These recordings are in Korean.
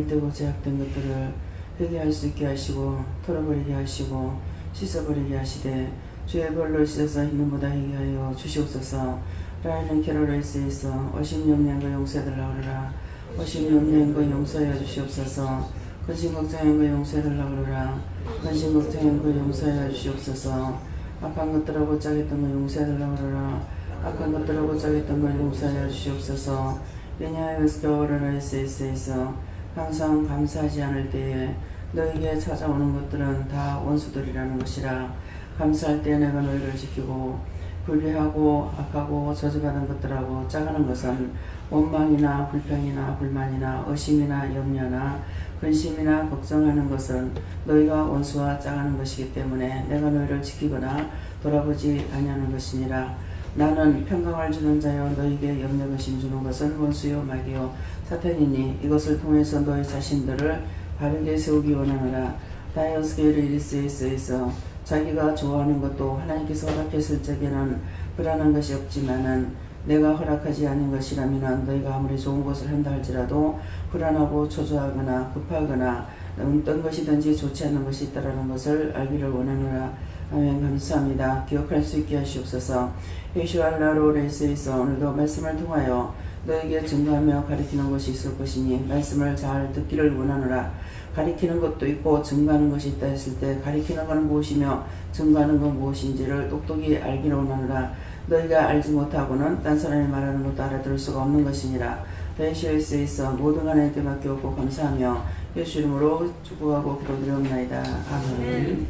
잘못되고 제약된 것들을 회개할 수 있게 하시고 털어버리게 하시고 씻어버리게 하시되 주의 벌로 씻어서 있는보다 회개하여 주시옵소서. 라이는 캐롤레이스에서 어심염려한 거 용서해달라 그러라. 어심염려한 거 용서해 주시옵소서. 근심 걱정한 거 용서해달라 그러라. 근심 걱정한 거 용서해 주시옵소서. 악한 것들하고 짜겠던 거 용서해달라 그러라. 악한 것들하고 짜겠던 거 용서해 주시옵소서. 왜냐하여 스켜워라라이스에서 항상 감사하지 않을 때에 너에게 찾아오는 것들은 다 원수들이라는 것이라. 감사할 때 내가 너희를 지키고 불의하고 악하고 저주받은 것들하고 짜가는 것은 원망이나 불평이나 불만이나 의심이나 염려나 근심이나 걱정하는 것은 너희가 원수와 짜가는 것이기 때문에 내가 너희를 지키거나 돌아보지 아니하는 것이니라. 나는 평강을 주는 자여 너희에게 염려 근심 주는 것은 원수요 마귀요 사탄이니 이것을 통해서 너희 자신들을 바르게 세우기 원하노라. 다이어스게르 이리스에서 자기가 좋아하는 것도 하나님께서 허락했을 적에는 불안한 것이 없지만은 내가 허락하지 않은 것이라면 너희가 아무리 좋은 것을 한다 할지라도 불안하고 초조하거나 급하거나 어떤 것이든지 좋지 않은 것이 있다라는 것을 알기를 원하노라. 아멘. 감사합니다. 기억할 수 있게 하시옵소서. 예수알라로레스에서 오늘도 말씀을 통하여 너에게 증거하며 가리키는 것이 있을 것이니 말씀을 잘 듣기를 원하노라. 가리키는 것도 있고 증거하는 것이 있다 했을 때 가리키는 것은 무엇이며 증거하는 건 무엇인지를 똑똑히 알기를 원하노라. 너희가 알지 못하고는 딴 사람이 말하는 것도 알아들을 수가 없는 것이니라. 베이시오스에서 모든 하나님께 맡겨오고 감사하며 예수 이름으로 축복하고 기도드리옵나이다. 아멘.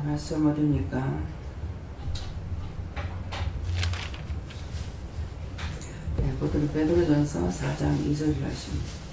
말씀 어디입니까? 베드로전서 4장 2절을 하십니다.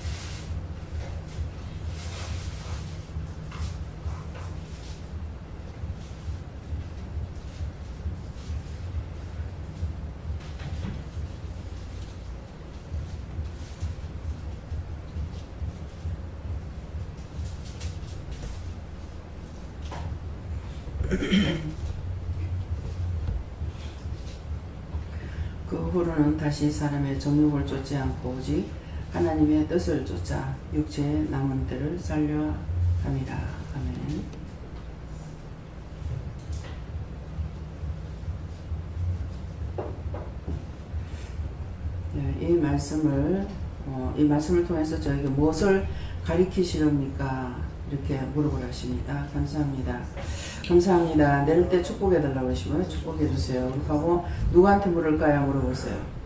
그 후로는 다시 사람의 정욕을 쫓지 않고 오직 하나님의 뜻을 쫓아 육체의 남은 때를 살려 함이라. 아멘. 네, 이 말씀을 통해서 저에게 무엇을 가리키시렵니까? 이렇게 물어보라 하십니다. 감사합니다. 감사합니다. 내릴 때 축복해달라고 하시고요. 축복해주세요. 그렇게 하고 누구한테 물을까요? 물어보세요.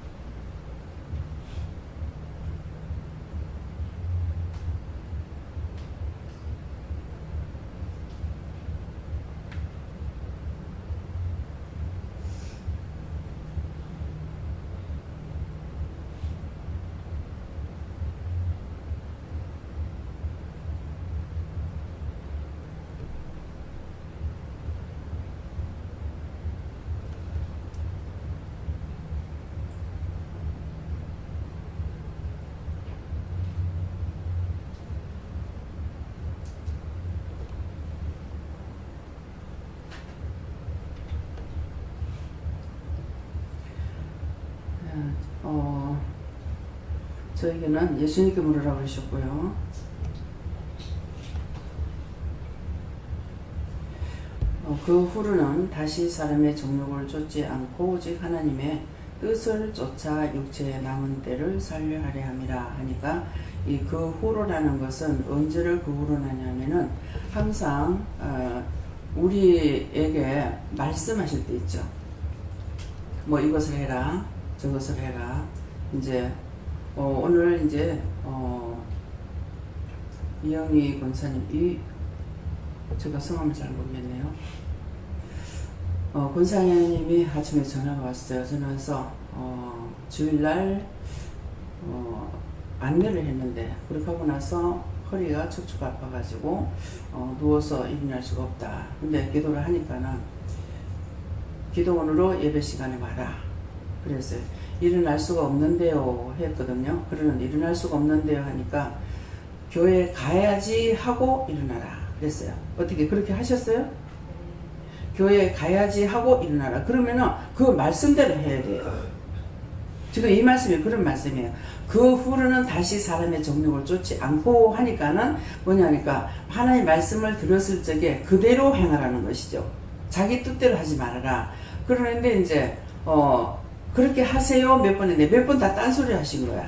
저에게는 예수님께 물으라고 하셨고요. 그 후로는 다시 사람의 정욕을 쫓지 않고 오직 하나님의 뜻을 쫓아 육체의 남은 때를 살려하려 함이라 하니까 이 그 후로라는 것은 언제를 그 후로 나냐면은 항상 우리에게 말씀하실 때 있죠. 뭐 이것을 해라, 저것을 해라. 이제 오늘 이제 이영희 권사님, 제가 성함을 잘 모르겠네요. 권사님이 아침에 전화가 왔어요. 전화 와서 주일날 안내를 했는데 그렇게 하고 나서 허리가 척추가 아파가지고 누워서 일어날 수가 없다. 근데 기도를 하니까는 기도원으로 예배 시간에 와라 그랬어요. 일어날 수가 없는데요 했거든요. 그러는 일어날 수가 없는데요 하니까 교회 가야지 하고 일어나라 그랬어요. 어떻게 그렇게 하셨어요? 교회 가야지 하고 일어나라. 그러면은 그 말씀대로 해야 돼요. 지금 이 말씀이 그런 말씀이에요. 그 후로는 다시 사람의 정욕을 쫓지 않고 하니까는 뭐냐니까 하나님의 말씀을 들었을 적에 그대로 행하라는 것이죠. 자기 뜻대로 하지 말아라. 그러는데 이제 그렇게 하세요 몇 번 했는데 몇 번 다 딴소리 하신 거야.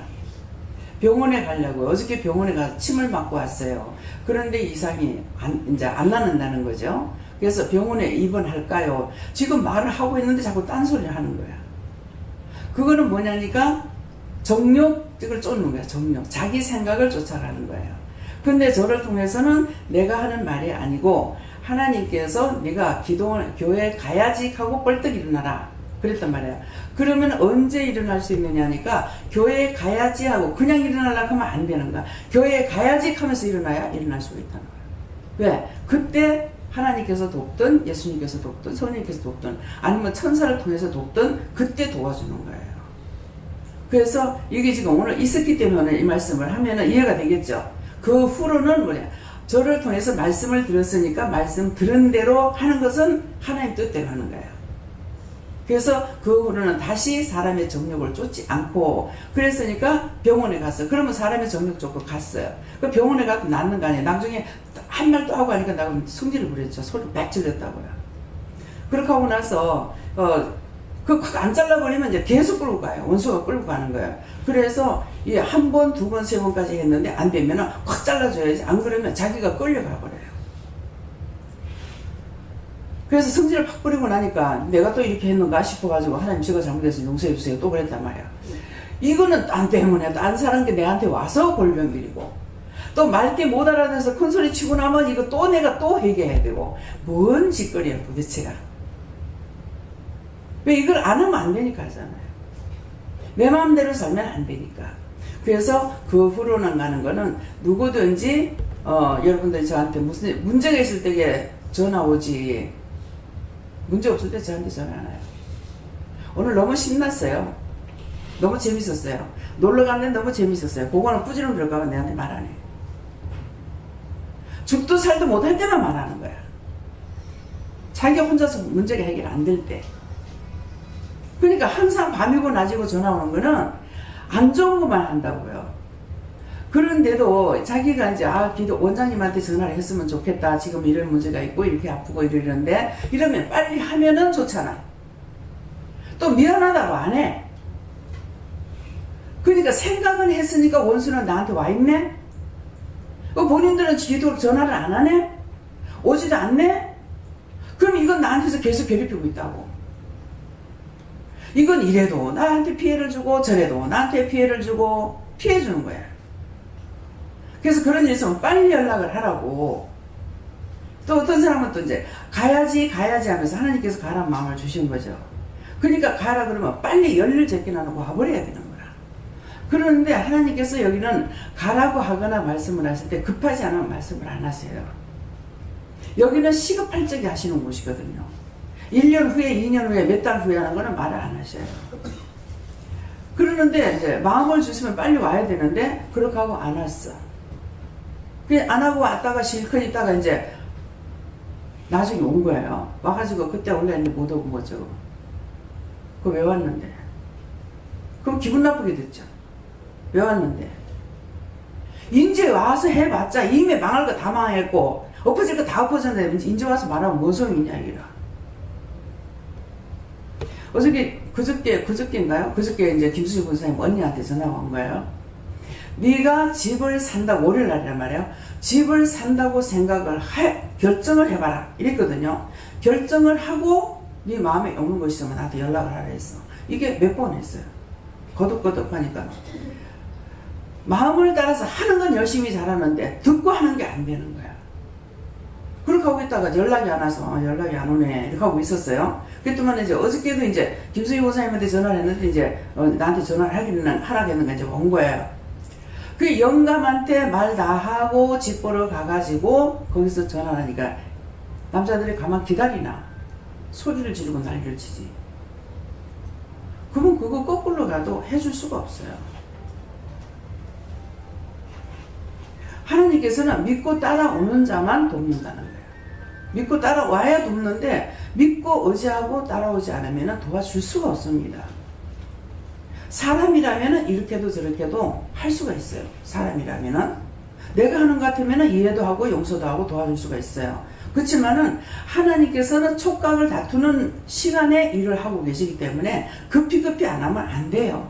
병원에 가려고 어저께 병원에 가서 침을 맞고 왔어요. 그런데 이상이 이제 안 나는다는 거죠. 그래서 병원에 입원할까요? 지금 말을 하고 있는데 자꾸 딴소리를 하는 거야. 그거는 뭐냐니까 정욕을 쫓는 거야. 정욕. 자기 생각을 쫓아가는 거예요. 근데 저를 통해서는 내가 하는 말이 아니고 하나님께서 네가 교회에 가야지 하고 벌떡 일어나라 그랬단 말이에요. 그러면 언제 일어날 수 있느냐니까 교회에 가야지 하고 그냥 일어나려고 하면 안 되는 거야. 교회에 가야지 하면서 일어나야 일어날 수가 있다는 거야. 왜? 그때 하나님께서 돕든 예수님께서 돕든 성령님께서 돕든 아니면 천사를 통해서 돕든 그때 도와주는 거예요. 그래서 이게 지금 오늘 있었기 때문에 이 말씀을 하면은 이해가 되겠죠. 그 후로는 뭐냐? 저를 통해서 말씀을 들었으니까 말씀 들은 대로 하는 것은 하나님 뜻대로 하는 거예요. 그래서 그 후로는 다시 사람의 정욕을 쫓지 않고 그랬으니까 병원에 갔어요. 그러면 사람의 정욕 쫓고 갔어요. 그 병원에 가도 낫는 거 아니에요. 나중에 한 말 또 하고 하니까 나가 성질을 부렸죠. 소리 막 질렀다고요. 그렇게 하고 나서 안 잘라버리면 이제 계속 끌고 가요. 원수가 끌고 가는 거예요. 그래서 한 번, 두 번, 세 번까지 했는데 안 되면은 확 잘라줘야지. 안 그러면 자기가 끌려가 버려요. 그래서 성질을 팍 부리고 나니까 내가 또 이렇게 했는가 싶어가지고 하나님 제가 잘못해서 용서해주세요. 또 그랬단 말이야. 이거는 딴 때문에 딴 사람이 내한테 와서 골병들이고 또 맑게 못 알아들어서 큰 소리 치고 나면 이거 또 내가 또 회개해야 되고 뭔 짓거리야 도대체가. 왜 이걸 안 하면 안 되니까 하잖아요. 내 마음대로 살면 안 되니까. 그래서 그 후로는 가는 거는 누구든지 여러분들이 저한테 무슨 문제가 있을 때에 전화 오지 문제 없을 때 저한테 전화 안 와요. 오늘 너무 신났어요. 너무 재밌었어요. 놀러 갔는데 너무 재밌었어요. 그거는 부지런 들어가면 내한테 말 안 해. 죽도 살도 못할 때만 말하는 거야. 자기가 혼자서 문제가 해결 안 될 때. 그러니까 항상 밤이고 낮이고 전화 오는 거는 안 좋은 것만 한다고요. 그런데도 자기가 이제 기도 원장님한테 전화를 했으면 좋겠다. 지금 이런 문제가 있고 이렇게 아프고 이러는데 이러면 빨리 하면은 좋잖아. 또 미안하다고 안 해. 그러니까 생각은 했으니까 원수는 나한테 와 있네. 본인들은 기도 전화를 안 하네. 오지도 않네. 그럼 이건 나한테서 계속 괴롭히고 있다고. 이건 이래도 나한테 피해를 주고 저래도 나한테 피해를 주고 피해 주는 거야. 그래서 그런 일 있으면 빨리 연락을 하라고. 또 어떤 사람은 또 이제 가야지 하면서 하나님께서 가라는 마음을 주신 거죠. 그러니까 가라 그러면 빨리 열일 제껴놔놓고 와버려야 되는 거야. 그런데 하나님께서 여기는 가라고 하거나 말씀을 하실 때 급하지 않으면 말씀을 안 하세요. 여기는 시급할 적에 하시는 곳이거든요. 1년 후에 2년 후에 몇 달 후에 하는 거는 말을 안 하셔요. 그러는데 이제 마음을 주시면 빨리 와야 되는데 그렇게 하고 안 왔어. 안 하고 왔다가 실컷 있다가 이제 나중에 온 거예요. 와가지고 그때 원래 못 오고 뭐죠. 그거 왜 왔는데? 그럼 기분 나쁘게 됐죠. 왜 왔는데? 이제 와서 해봤자 이미 망할 거 다 망했고 엎어질 거 다 엎어졌는데 이제 와서 말하면 뭔 소용이냐 이라. 그저께인가요? 그저께 이제 김수지 권사님 언니한테 전화가 온 거예요. 네가 집을 산다고, 월요일날이란 말이에요. 집을 산다고 결정을 해봐라. 이랬거든요. 결정을 하고 네 마음에 오는 것이 있으면 나한테 연락을 하라 했어. 이게 몇 번 했어요. 거듭거듭 하니까. 마음을 따라서 하는 건 열심히 잘하는데 듣고 하는 게 안 되는 거야. 그렇게 하고 있다가 연락이 안 와서 연락이 안 오네 이렇게 하고 있었어요. 그랬더니 이제 어저께도 이제 김수희 고사님한테 전화를 했는데 이제 나한테 전화를 하라겠는가 이제 온 거예요. 그 영감한테 말 다 하고 집 보러 가가지고 거기서 전화를 하니까 남자들이 가만 기다리나 소리를 지르고 난리를 치지. 그러면 그거 거꾸로 가도 해줄 수가 없어요. 하나님께서는 믿고 따라오는 자만 돕는다는 거예요. 믿고 따라와야 돕는데 믿고 의지하고 따라오지 않으면 도와줄 수가 없습니다. 사람이라면은 이렇게도 저렇게도 할 수가 있어요. 사람이라면은 내가 하는 것 같으면은 이해도 하고 용서도 하고 도와줄 수가 있어요. 그렇지만은 하나님께서는 촉각을 다투는 시간에 일을 하고 계시기 때문에 급히 안 하면 안 돼요.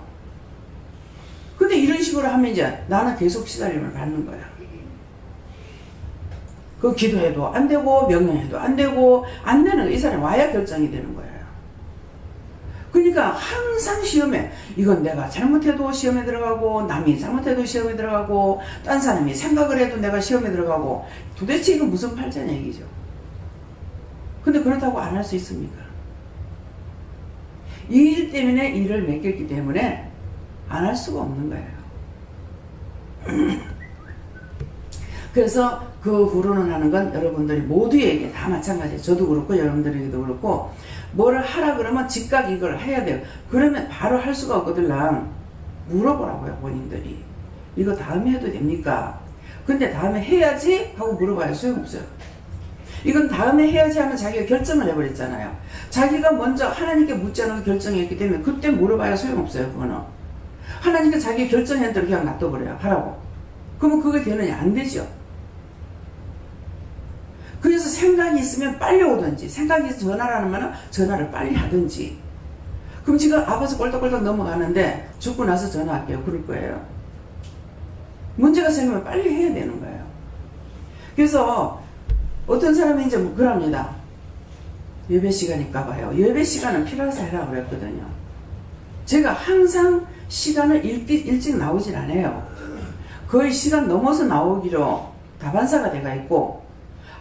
근데 이런 식으로 하면 이제 나는 계속 시달림을 받는 거야. 그 기도해도 안 되고 명령해도 안 되고 안 되는 거, 이 사람이 와야 결정이 되는 거예요. 그러니까 항상 시험에 이건 내가 잘못해도 시험에 들어가고 남이 잘못해도 시험에 들어가고 딴 사람이 생각을 해도 내가 시험에 들어가고 도대체 이건 무슨 팔자냐 얘기죠. 근데 그렇다고 안 할 수 있습니까? 이 일 때문에 일을 맡겼기 때문에 안 할 수가 없는 거예요. 그래서 그 후로는 하는 건 여러분들이 모두에게 다 마찬가지예요. 저도 그렇고 여러분들에게도 그렇고 뭐를 하라 그러면 즉각 이걸 해야 돼요. 그러면 바로 할 수가 없거들랑 물어보라고요. 본인들이 이거 다음에 해도 됩니까? 근데 다음에 해야지 하고 물어봐요. 소용없어요. 이건 다음에 해야지 하면 자기가 결정을 해버렸잖아요. 자기가 먼저 하나님께 묻지 않고 결정했기 때문에 그때 물어봐야 소용없어요. 그거는 하나님께 자기 결정한 대로 그냥 놔둬버려요. 하라고. 그러면 그게 되느냐? 안 되죠. 그래서 생각이 있으면 빨리 오든지 생각이 있어서 전화를 하면 전화를 빨리 하든지. 그럼 지금 아파서 꼴떡꼴떡 넘어가는데 죽고 나서 전화할게요. 그럴 거예요. 문제가 생기면 빨리 해야 되는 거예요. 그래서 어떤 사람이 이제 그럽니다. 예배 시간일까 봐요. 예배 시간은 필요해서 해라 그랬거든요. 제가 항상 시간을 일찍 나오질 않아요. 거의 시간 넘어서 나오기로 다반사가 돼가 있고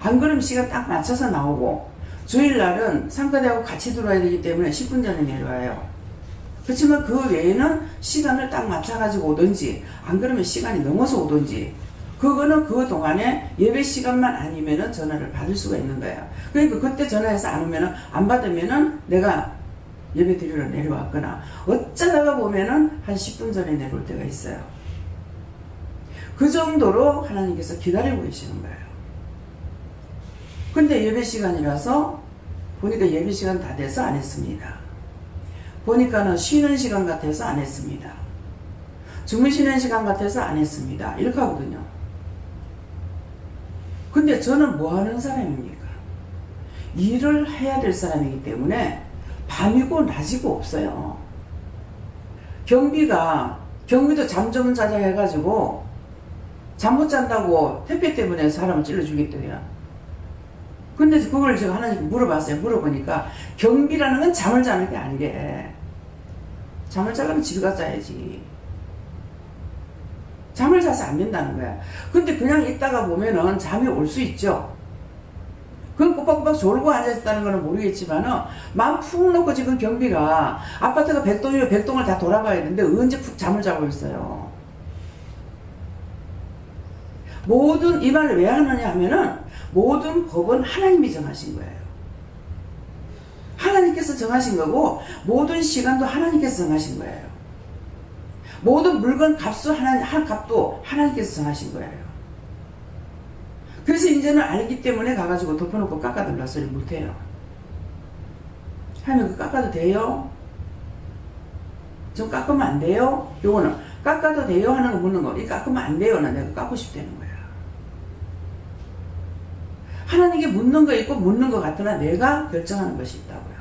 안 그러면 시간 딱 맞춰서 나오고 주일날은 상가대하고 같이 들어와야 되기 때문에 10분 전에 내려와요. 그렇지만 그 외에는 시간을 딱 맞춰가지고 오든지 안 그러면 시간이 넘어서 오든지 그거는 그 동안에 예배 시간만 아니면은 전화를 받을 수가 있는 거예요. 그러니까 그때 전화해서 안 오면은 안 받으면은 내가 예배 드리러 내려왔거나 어쩌다가 보면은 한 10분 전에 내려올 때가 있어요. 그 정도로 하나님께서 기다리고 계시는 거예요. 근데 예배 시간이라서 보니까 예배 시간 다 돼서 안 했습니다. 보니까는 쉬는 시간 같아서 안 했습니다. 주무시는 시간 같아서 안 했습니다. 이렇게 하거든요. 근데 저는 뭐 하는 사람입니까? 일을 해야 될 사람이기 때문에 밤이고 낮이고 없어요. 경비도 잠 좀 자자 해가지고 잠 못 잔다고 택배 때문에 사람을 찔러 죽였대요. 근데 그걸 제가 하나님께 물어봤어요. 물어보니까 경비라는 건 잠을 자는 게 아니래. 잠을 자려면 집에 가서 자야지. 잠을 자서 안 된다는 거야. 근데 그냥 있다가 보면은 잠이 올 수 있죠. 그건 꼬박꼬박 졸고 앉아있다는 거는 모르겠지만은 마음 푹 놓고 지금 경비가 아파트가 100동이면 100동을 다 돌아가야 되는데 언제 푹 잠을 자고 있어요. 모든 이 말을 왜 하느냐 하면은 모든 법은 하나님이 정하신 거예요. 하나님께서 정하신 거고 모든 시간도 하나님께서 정하신 거예요. 모든 물건 값도 하나님께서 정하신 거예요. 그래서 이제는 알기 때문에 가가지고 덮어놓고 깎아달라 소리 못해요. 하면 그 깎아도 돼요? 좀 깎으면 안 돼요? 요거는 깎아도 돼요? 하는 거 묻는 거. 이 깎으면 안 돼요는 내가 깎고 싶다는 거야. 하나님께 묻는 거 있고 묻는 거 같으나 내가 결정하는 것이 있다고요.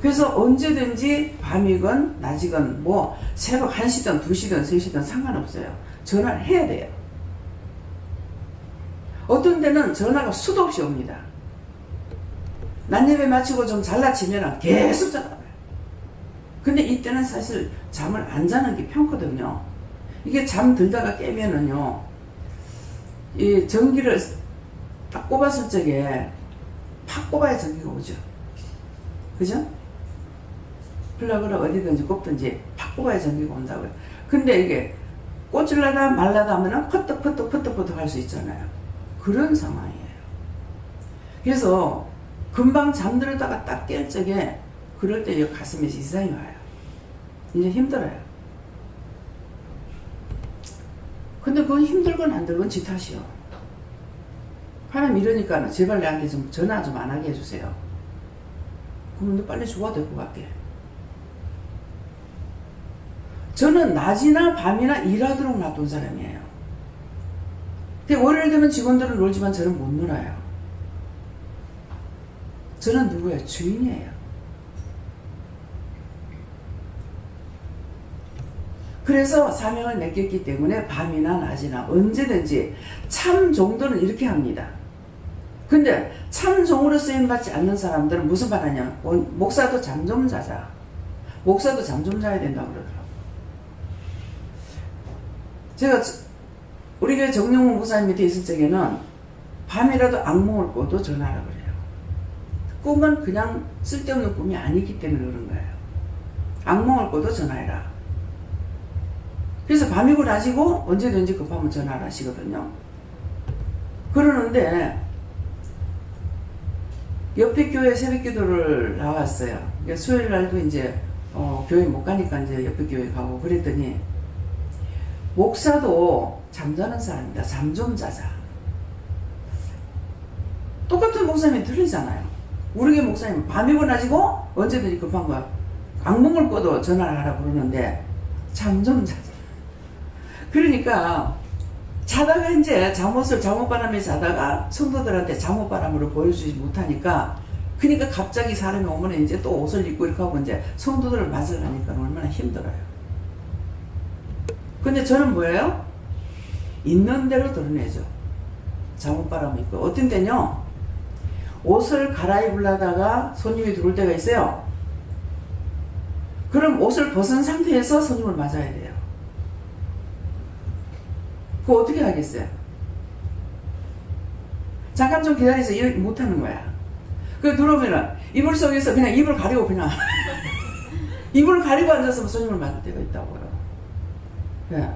그래서 언제든지 밤이건 낮이건 뭐 새벽 1시든 2시든 3시든 상관없어요. 전화를 해야 돼요. 어떤 때는 전화가 수도 없이 옵니다. 낮예배 마치고 좀 잘라치면 계속 전화가 와요. 근데 이때는 사실 잠을 안 자는 게 편거든요. 이게 잠 들다가 깨면은요, 이 전기를 딱 꼽았을 적에 팍 꼽아야 전기가 오죠. 그죠? 플러그를 어디든지 꼽든지 팍 꼽아야 전기가 온다고요. 근데 이게 꽂으려다 말라다 하면은 퍼뜩 할 수 있잖아요. 그런 상황이에요. 그래서 금방 잠들었다가 딱 깰 적에 그럴 때 가슴에서 이상이 와요. 이제 힘들어요. 근데 그건 힘들건 안 들건 지 탓이요. 하나님 이러니까 제발 내한테 좀 전화 좀 안 하게 해주세요. 그러면 너 빨리 죽어도 될 것 같게. 저는 낮이나 밤이나 일하도록 놔둔 사람이에요. 근데 월요일 되면 직원들은 놀지만 저는 못 놀아요. 저는 누구예요? 주인이에요. 그래서 사명을 맡겼기 때문에 밤이나 낮이나 언제든지 참 정도는 이렇게 합니다. 근데 참 종으로 쓰임받지 않는 사람들은 무슨 말 하냐? 목사도 잠 좀 자자. 목사도 잠 좀 자야 된다고 그러더라고요. 제가 우리 교회 정용훈 목사님 밑에 있을 적에는 밤이라도 악몽을 꿔도 전화하라 그래요. 꿈은 그냥 쓸데없는 꿈이 아니기 때문에 그런 거예요. 악몽을 꿔도 전화해라. 그래서 밤이고 낮이고 언제든지 급하면 전화를 하시거든요. 그러는데 옆에 교회 새벽기도를 나왔어요. 수요일 날도 이제 교회 못 가니까 이제 옆에 교회 가고 그랬더니 목사도 잠자는 사람이다. 잠 좀 자자. 똑같은 목사님이 틀리잖아요. 우리 교회 목사님은 밤이고 낮이고 언제든지 급한 거야. 악몽을 꿔도 전화를 하라고 그러는데 잠 좀 자자. 그러니까 자다가 이제 잠옷바람에 자다가 성도들한테 잠옷바람으로 보여주지 못하니까 그러니까 갑자기 사람이 오면 이제 또 옷을 입고 이렇게 하고 이제 성도들을 맞으려니까 얼마나 힘들어요. 근데 저는 뭐예요? 있는 대로 드러내죠. 잠옷바람 입고. 어떤 때는요, 옷을 갈아입으려다가 손님이 들어올 때가 있어요. 그럼 옷을 벗은 상태에서 손님을 맞아야 돼요. 그거 어떻게 하겠어요? 잠깐 좀 기다려서 이렇게 못하는 거야. 그 들어오면은 이불 속에서 그냥 입을 가리고 그냥 입을 가리고 앉아서 손님을 맞을 때가 있다고요. 네.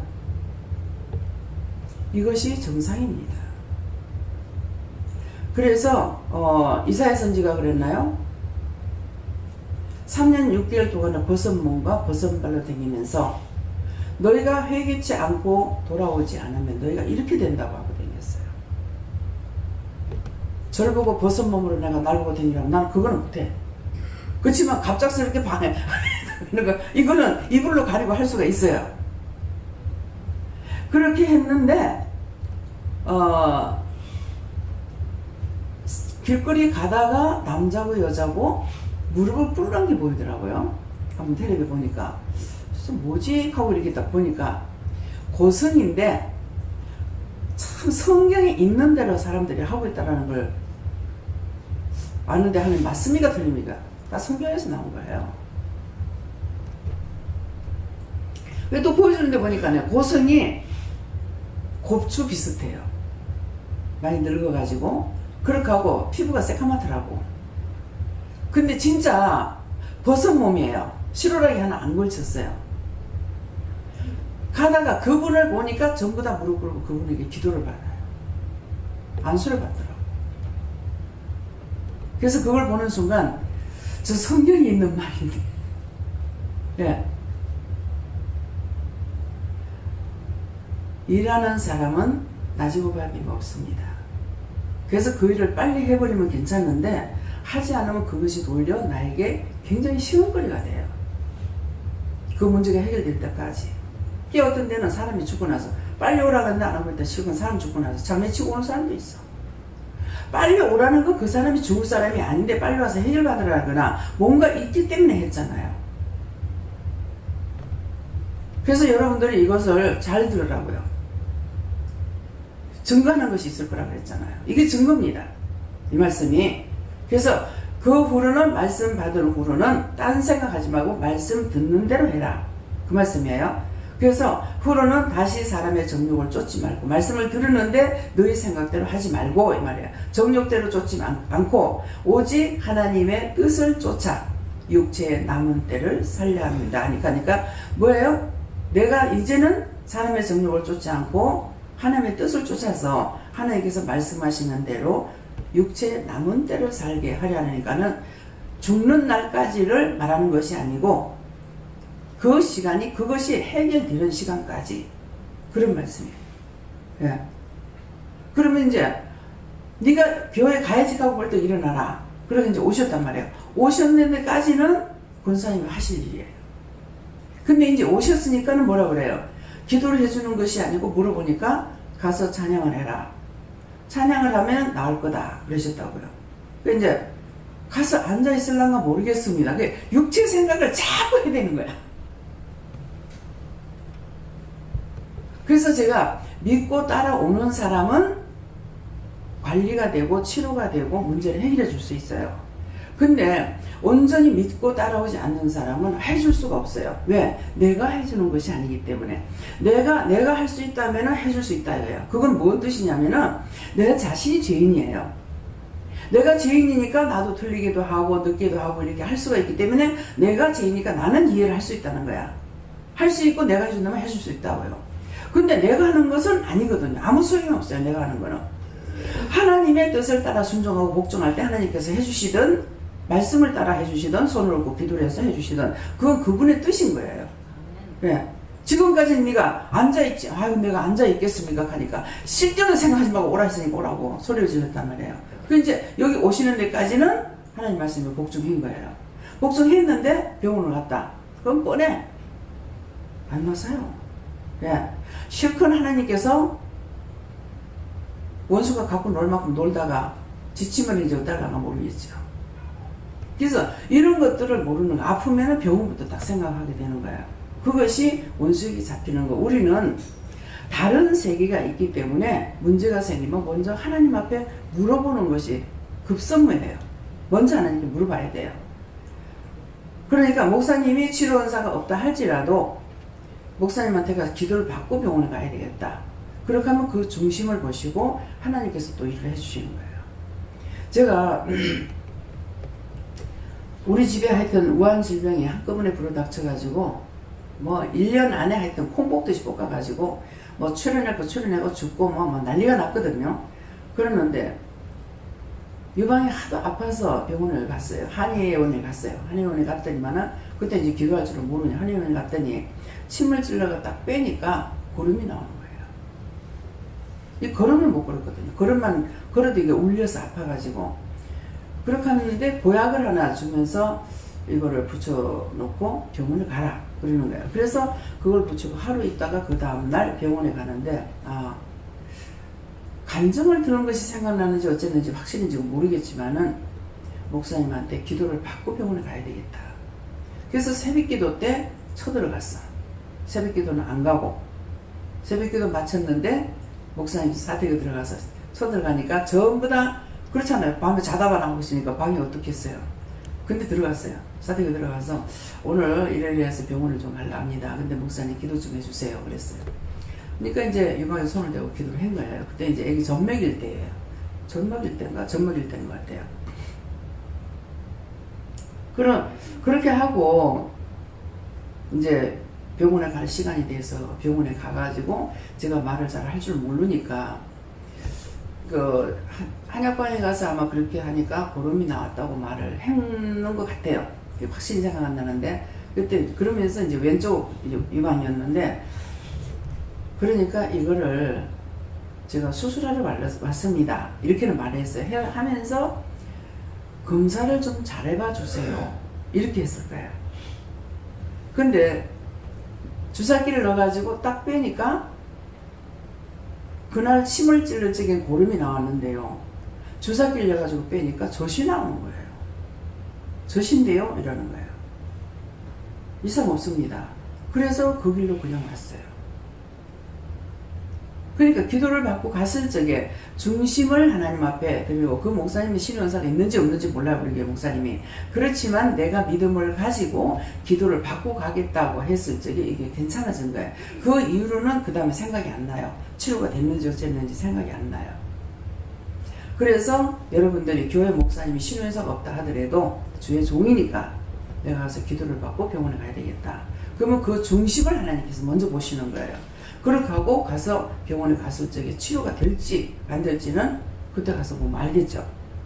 이것이 정상입니다. 그래서 이사야 선지가 그랬나요? 3년 6개월 동안은 벗은 몸과 벗은 발로 다니면서 너희가 회개치 않고 돌아오지 않으면 너희가 이렇게 된다고 하고 다녔어요. 저를 보고 벗은 몸으로 내가 날고 다니라고 난 그거는 못해. 그렇지만 갑작스럽게 방해 그러니까 이거는 이불로 가리고 할 수가 있어요. 그렇게 했는데 길거리 가다가 남자고 여자고 무릎을 꿇는 게 보이더라고요. 한번 텔레비 보니까 뭐지? 하고 이렇게 딱 보니까 고성인데 참 성경에 있는 대로 사람들이 하고 있다는 걸 아는데 하면 맞습니까? 틀립니까? 다 성경에서 나온 거예요. 왜 또 보여주는데 보니까 고성이 곱추 비슷해요. 많이 늙어가지고 그렇게 하고 피부가 새까맣더라고. 근데 진짜 벗은 몸이에요. 실오라기 하나 안 걸쳤어요. 가다가 그분을 보니까 전부 다 무릎 꿇고 그분에게 기도를 받아요. 안수를 받더라고. 그래서 그걸 보는 순간 저 성경에 있는 말인데 예. 일하는 사람은 낮이고 밤이고 없습니다. 그래서 그 일을 빨리 해버리면 괜찮은데 하지 않으면 그것이 오히려 나에게 굉장히 시험거리가 돼요. 그 문제가 해결될 때까지. 이게 어떤 데는 사람이 죽고 나서 빨리 오라고 하는데 안 오고 있다 시간 사람 죽고 나서 장례치고 오는 사람도 있어. 빨리 오라는 건 그 사람이 죽을 사람이 아닌데 빨리 와서 해결받으라거나 뭔가 있기 때문에 했잖아요. 그래서 여러분들이 이것을 잘 들으라고요. 증거하는 것이 있을 거라고 했잖아요. 이게 증거입니다. 이 말씀이. 그래서 그 후로는 말씀 받은 후로는 딴 생각하지 말고 말씀 듣는 대로 해라. 그 말씀이에요. 그래서 후로는 다시 사람의 정욕을 쫓지 말고 말씀을 들으는데 너희 생각대로 하지 말고 이 말이에요. 정욕대로 쫓지 않고 오직 하나님의 뜻을 쫓아 육체의 남은 때를 살려야 합니다. 그러니까 뭐예요? 내가 이제는 사람의 정욕을 쫓지 않고 하나님의 뜻을 쫓아서 하나님께서 말씀하시는 대로 육체의 남은 때를 살게 하려니까는 죽는 날까지를 말하는 것이 아니고 그 시간이 그것이 해결되는 시간까지 그런 말씀이에요. 예. 그러면 이제 네가 교회 가야지 하고 벌떡 일어나라. 그러고 이제 오셨단 말이에요. 오셨는데까지는 권사님이 하실 일이에요. 근데 이제 오셨으니까는 뭐라 그래요? 기도를 해주는 것이 아니고 물어보니까 가서 찬양을 해라. 찬양을 하면 나을 거다. 그러셨다고요. 그 이제 가서 앉아 있을란가 모르겠습니다. 육체 생각을 자꾸 해야 되는 거야. 그래서 제가 믿고 따라오는 사람은 관리가 되고 치료가 되고 문제를 해결해 줄 수 있어요. 근데 온전히 믿고 따라오지 않는 사람은 해줄 수가 없어요. 왜? 내가 해주는 것이 아니기 때문에. 내가 할 수 있다면 해줄 수 있다 이거예요. 그건 뭔 뜻이냐면은 내 자신이 죄인이에요. 내가 죄인이니까 나도 틀리기도 하고 늦기도 하고 이렇게 할 수가 있기 때문에 내가 죄인이니까 나는 이해를 할 수 있다는 거야. 할 수 있고 내가 해준다면 해줄 수 있다고요. 근데 내가 하는 것은 아니거든요. 아무 소용이 없어요. 내가 하는 거는. 하나님의 뜻을 따라 순종하고 복종할 때 하나님께서 해주시든 말씀을 따라 해주시든 손을 얹고 기도를 해서 해주시든 그건 그분의 뜻인 거예요. 네. 지금까지는 네가 앉아있지. 아유 내가 앉아있겠습니까 하니까 실제로 생각하지 말고 오라 했으니까 오라고 소리를 질렀단 말이에요. 그 이제 여기 오시는 데까지는 하나님 말씀에 복종한 거예요. 복종했는데 병원을 갔다. 그건 뻔해. 안 맞아요. 네. 실컷 하나님께서 원수가 갖고 놀 만큼 놀다가 지치면 이제 어떨까가 모르겠죠. 그래서 이런 것들을 모르는 거. 아프면 병원부터 딱 생각하게 되는 거예요. 그것이 원수에게 잡히는 거. 우리는 다른 세계가 있기 때문에 문제가 생기면 먼저 하나님 앞에 물어보는 것이 급선무예요. 먼저 하나님께 물어봐야 돼요. 그러니까 목사님이 치료 원사가 없다 할지라도 목사님한테 가서 기도를 받고 병원에 가야 되겠다. 그렇게 하면 그 중심을 보시고 하나님께서 또 일을 해주시는 거예요. 제가 우리 집에 하여튼 우한질병이 한꺼번에 불어닥쳐가지고 뭐 1년 안에 하여튼 콩볶듯이 볶아가지고 뭐 출혈하고 죽고 뭐 난리가 났거든요. 그러는데 유방이 하도 아파서 병원을 갔어요. 한의원에 갔어요. 한의원에 갔더니만은 그때 이제 기도할 줄은 모르냐. 한의원에 갔더니 침을 찔러가 딱 빼니까 고름이 나오는 거예요. 이 걸음을 못 걸었거든요. 걸음만 걸어도 이게 울려서 아파가지고 그렇게 하는데 보약을 하나 주면서 이거를 붙여놓고 병원에 가라 그러는 거예요. 그래서 그걸 붙이고 하루 있다가 그 다음날 병원에 가는데 간증을 들은 것이 생각나는지 어쨌는지 확실히 지금 모르겠지만은 목사님한테 기도를 받고 병원에 가야 되겠다. 그래서 새벽기도 때 쳐들어갔어. 새벽기도는 안 가고 새벽기도 마쳤는데 목사님 사택에 들어가서 쳐들어가니까 전부 다 그렇잖아요. 밤에 자다가 나오고 있으니까 방이 어떻겠어요. 근데 들어갔어요. 사택에 들어가서 오늘 이래서 병원을 좀 가려합니다. 근데 목사님 기도 좀 해주세요. 그랬어요. 그러니까 이제 유방에 손을 대고 기도를 한 거예요. 그때 이제 애기 젖 먹일 때예요. 젖 먹일 때인 것 같아요. 그렇게 하고 이제 병원에 갈 시간이 돼서 병원에 가가지고 제가 말을 잘 할 줄 모르니까 그 한약방에 가서 아마 그렇게 하니까 고름이 나왔다고 말을 했는 것 같아요. 확실히 생각 안 나는데 그때 그러면서 이제 왼쪽 유방이었는데 그러니까 이거를 제가 수술하러 왔습니다. 이렇게는 말했어요. 하면서 검사를 좀 잘해봐 주세요. 이렇게 했을 거예요. 근데 주사기를 넣어가지고 딱 빼니까 그날 침을 찔러 적인 고름이 나왔는데요. 주사기를 넣어가지고 빼니까 젖이 나오는 거예요. 젖인데요? 이러는 거예요. 이상 없습니다. 그래서 그 길로 그냥 왔어요. 그러니까 기도를 받고 갔을 적에 중심을 하나님 앞에 드리고 그 목사님이 신원사가 있는지 없는지 몰라요. 우리 교회 목사님이. 그렇지만 내가 믿음을 가지고 기도를 받고 가겠다고 했을 적에 이게 괜찮아진 거예요. 그 이후로는 그 다음에 생각이 안 나요. 치료가 됐는지 어쨌는지 생각이 안 나요. 그래서 여러분들이 교회 목사님이 신원사가 없다 하더라도 주의 종이니까 내가 가서 기도를 받고 병원에 가야 되겠다. 그러면 그 중심을 하나님께서 먼저 보시는 거예요. 그렇게 하고 가서 병원에 갔을 적에 치료가 될지 안 될지는 그때 가서 보면 알겠죠.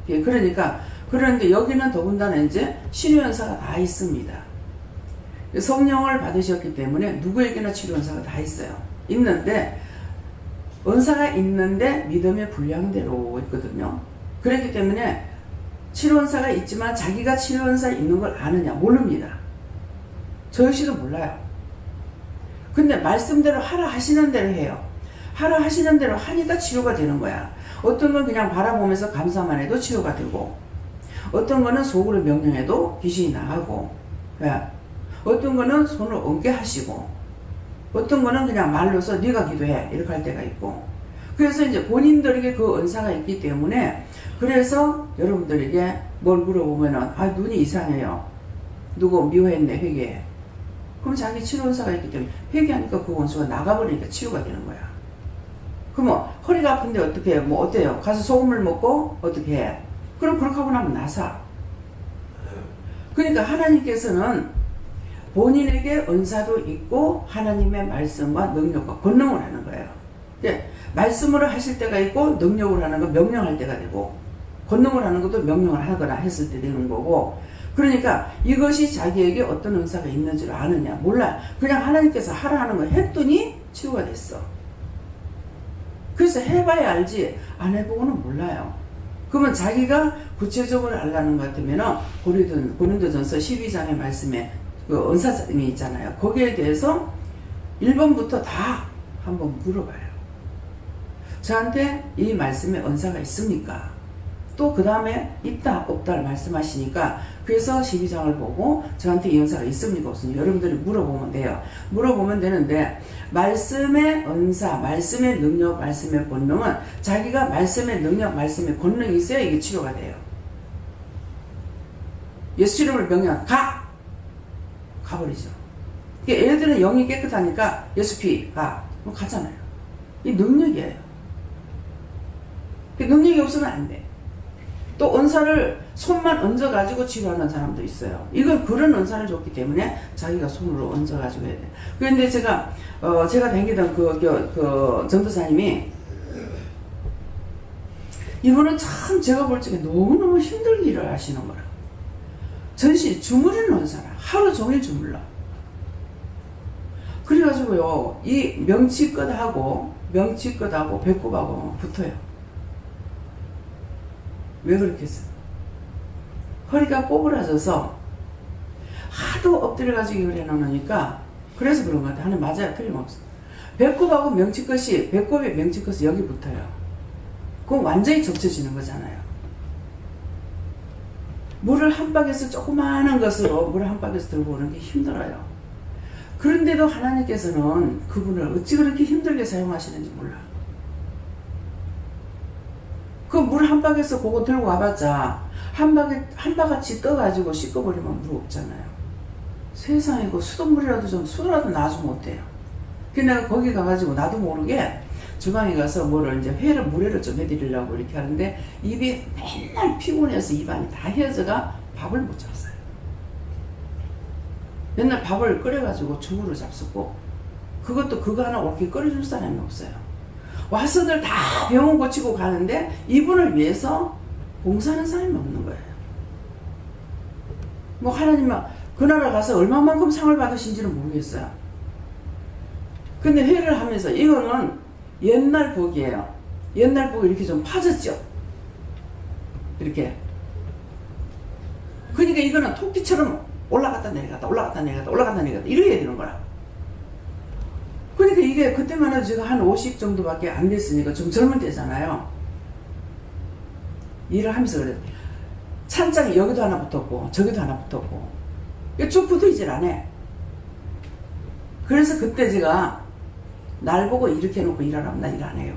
예, 그러니까 그런데 여기는 더군다나 이제 치료연사가 다 있습니다. 성령을 받으셨기 때문에 누구에게나 치료연사가 다 있어요. 있는데 은사가 있는데 믿음의 분량대로 있거든요. 그렇기 때문에 치료연사가 있지만 자기가 치료연사 있는 걸 아느냐 모릅니다. 저 역시도 몰라요. 근데 말씀대로 하라 하시는 대로 해요. 하라 하시는 대로 하니까 치료가 되는 거야. 어떤 건 그냥 바라보면서 감사만 해도 치료가 되고, 어떤 거는 속으로 명령해도 귀신이 나가고, 어떤 거는 손을 얹게 하시고, 어떤 거는 그냥 말로서 네가 기도해 이렇게 할 때가 있고. 그래서 이제 본인들에게 그 은사가 있기 때문에, 그래서 여러분들에게 뭘 물어보면은 눈이 이상해요. 누구 미워했네 회개해. 그럼 자기 치료 은사가 있기 때문에 회개하니까 그 원수가 나가버리니까 치료가 되는 거야. 그러면 허리가 아픈데 어떻게 해? 뭐 어때요? 가서 소금을 먹고 어떻게 해? 그럼 그렇게 하고 나면 나사. 그러니까 하나님께서는 본인에게 은사도 있고 하나님의 말씀과 능력과 권능을 하는 거예요. 말씀으로 하실 때가 있고 능력으로 하는 건 명령할 때가 되고, 권능을 하는 것도 명령을 하거나 했을 때 되는 거고. 그러니까 이것이 자기에게 어떤 은사가 있는 줄 아느냐? 몰라. 그냥 하나님께서 하라 하는 거 했더니 치유가 됐어. 그래서 해봐야 알지 안 해보고는 몰라요. 그러면 자기가 구체적으로 알라는 것 같으면 고린도전서 12장의 말씀에 그 은사점이 있잖아요. 거기에 대해서 1번부터 다 한번 물어봐요. 저한테 이 말씀에 은사가 있습니까? 또 그 다음에 있다 없다를 말씀하시니까, 그래서 12장을 보고 저한테 이 은사가 있습니까 없습니까 여러분들이 물어보면 돼요. 물어보면 되는데, 말씀의 은사, 말씀의 능력, 말씀의 권능은 자기가 말씀의 능력, 말씀의 권능이 있어야 이게 치료가 돼요. 예수 이름을 명령 가버리죠. 얘들은 영이 깨끗하니까 예수 피 가잖아요. 이 능력이에요. 능력이 없으면 안 돼. 또 은사를 손만 얹어가지고 치료하는 사람도 있어요. 이건 그런 은사를 줬기 때문에 자기가 손으로 얹어가지고 해야 돼. 그런데 제가 다니던 그 전도사님이, 이분은 참 제가 볼 적에 너무너무 힘들게 일을 하시는 거라. 전신 주무르는 은사라. 하루 종일 주물러. 그래가지고요, 이 명치끝하고 배꼽하고 붙어요. 왜 그렇게 했어요? 허리가 꼬부라져서 하도 엎드려가지고 이걸 해놓으니까 그래서 그런 것 같아요. 하는 맞아요. 틀림없어. 배꼽하고 배꼽에 명치끝이 여기 붙어요. 그럼 완전히 접쳐지는 거잖아요. 물을 한 바퀴에서 조그마한 것으로 물을 한 바퀴에서 들고 오는 게 힘들어요. 그런데도 하나님께서는 그분을 어찌 그렇게 힘들게 사용하시는지 몰라. 그 물 한 바퀴에서 그거 들고 와봤자 한 바가지 떠가지고 씻어버리면 물 없잖아요. 세상에 그 수돗물이라도 수도라도 놔주면 어때요? 그래서 내가 거기 가가지고 나도 모르게 주방에 가서 이제 물회를 좀 해드리려고 이렇게 하는데, 입이 맨날 피곤해서 입안이 다 헤어져가 밥을 못 잡았어요. 맨날 밥을 끓여가지고 중으로 잡수고, 그것도 그거 하나 옳게 끓여줄 사람이 없어요. 와서들 다 병원 고치고 가는데 이분을 위해서 봉사하는 사람이 없는 거예요. 하나님은 그 나라 가서 얼마만큼 상을 받으신지는 모르겠어요. 근데 회의를 하면서, 이거는 옛날 복이에요. 옛날 복이 이렇게 좀 파졌죠. 이렇게. 그러니까 이거는 토끼처럼 올라갔다 내려갔다 이래야 되는 거라. 그러니까 이게 그때만 해도 제가 한 50 정도밖에 안 됐으니까 좀 젊은 때잖아요. 일을 하면서 그래요. 찬장이 여기도 하나 붙었고 저기도 하나 붙었고 쭉 붙어있질 않아. 그래서 그때 제가 날 보고 이렇게 해놓고 일하라면 나 일 안 해요.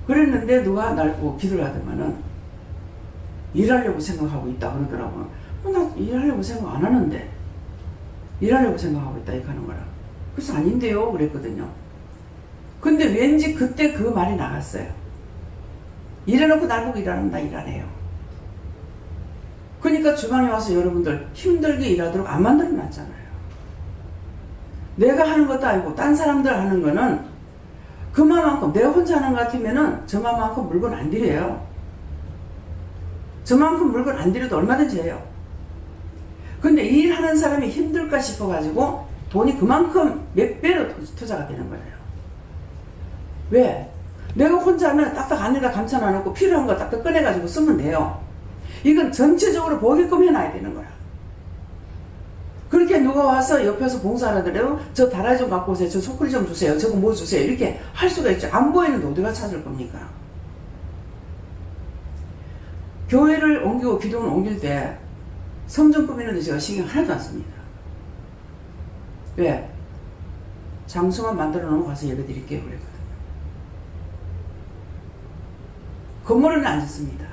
그랬는데 누가 날 보고 기도를 하더만은 일하려고 생각하고 있다 그러더라고요. 나 일하려고 생각 안 하는데 일하려고 생각하고 있다 이렇게 하는 거라. 그래서 아닌데요 그랬거든요. 근데 왠지 그때 그 말이 나갔어요. 일해놓고 날 보고 일하면 나 일 안 해요. 그러니까 주방에 와서 여러분들 힘들게 일하도록 안 만들어 놨잖아요. 내가 하는 것도 아니고 딴 사람들 하는 거는 그만큼 내가 혼자 하는 것 같으면은 저만큼 물건 안 드려요. 저만큼 물건 안 드려도 얼마든지 해요. 근데 일하는 사람이 힘들까 싶어가지고 돈이 그만큼 몇 배로 투자가 되는 거예요. 왜? 내가 혼자 하면 딱딱 안에다 감춰놔놓고 필요한 거 딱딱 꺼내가지고 쓰면 돼요. 이건 전체적으로 보게끔 해놔야 되는 거야. 그렇게 누가 와서 옆에서 봉사하더라도 저 다라이 좀 갖고 오세요. 저 초콜릿 좀 주세요. 저거 뭐 주세요. 이렇게 할 수가 있죠. 안 보이는데 어디가 찾을 겁니까? 교회를 옮기고 기도를 옮길 때 성전 꾸미는데 제가 신경 하나도 안 씁니다. 왜? 장소만 만들어 놓으면 가서 예배 드릴게요. 그랬거든요. 건물은 안 짓습니다.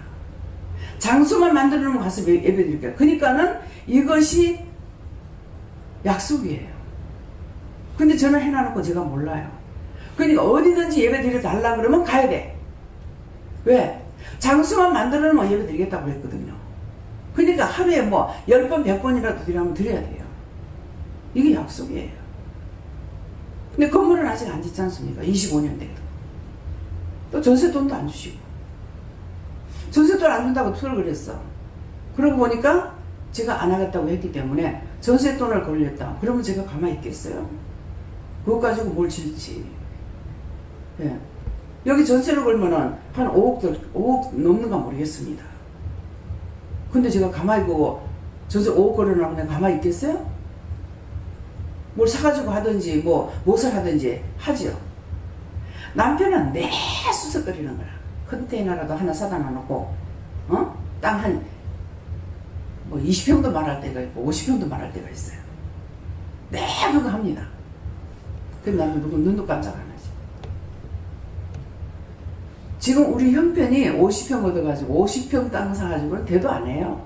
장소만 만들어 놓으면 가서 예배 드릴게요. 그러니까는 이것이 약속이에요. 근데 저는 해놔놓고 제가 몰라요. 그러니까 어디든지 예배 드려달라 그러면 가야 돼. 왜? 장소만 만들어 놓으면 예배 드리겠다고 했거든요. 그러니까 하루에 뭐 10번, 100번이라도 드리면 드려야 돼요. 이게 약속이에요. 근데 건물은 아직 안 짓지 않습니까? 25년 돼도. 또 전세돈도 안 주시고. 전세돈 안 준다고 투를 그랬어. 그러고 보니까 제가 안 하겠다고 했기 때문에 전세돈을 걸렸다. 그러면 제가 가만히 있겠어요? 그것 가지고 뭘 질지. 예. 여기 전세를 걸면은 한 5억 넘는가 모르겠습니다. 근데 제가 가만히 보고 전세 5억 걸어놓으면 내가 가만히 있겠어요? 뭘 사가지고 하든지 무엇을 하든지 하죠. 남편은 매 수석거리는 거야. 컨테이너라도 하나 사다 놔놓고 땅 한 20평도 말할 때가 있고 50평도 말할 때가 있어요. 매 그거 합니다. 근데 나는 누구 눈도 깜짝 안 하지. 지금 우리 형편이 50평 얻어가지고 50평 땅 사가지고는 대도 안 해요.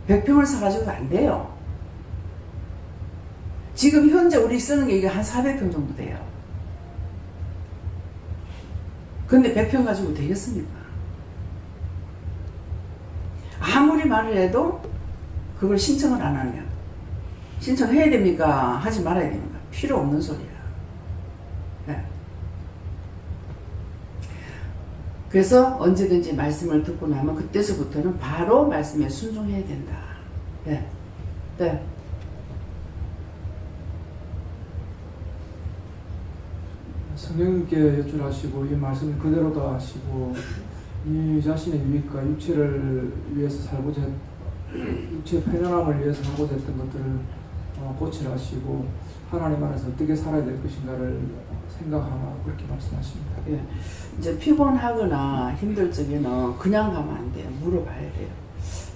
100평을 사가지고 안 돼요. 지금 현재 우리 쓰는 게 이게 한 400평 정도 돼요. 근데 100평 가지고 되겠습니까? 아무리 말을 해도 그걸 신청을 안 하냐. 신청해야 됩니까? 하지 말아야 됩니까? 필요 없는 소리야. 네. 그래서 언제든지 말씀을 듣고 나면 그때서부터는 바로 말씀에 순종해야 된다. 네. 네. 성령님께 여쭐하시고 이 말씀을 그대로 다 하시고 이 자신의 유익과 육체를 위해서 살고자 육체의 편안함을 위해서 하고자 했던 것들을 고치라 하시고 하나님 안에서 어떻게 살아야 될 것인가를 생각하라 그렇게 말씀하십니다. 예. 이제 피곤하거나 힘들 적에는 그냥 가면 안 돼요. 물어봐야 돼요.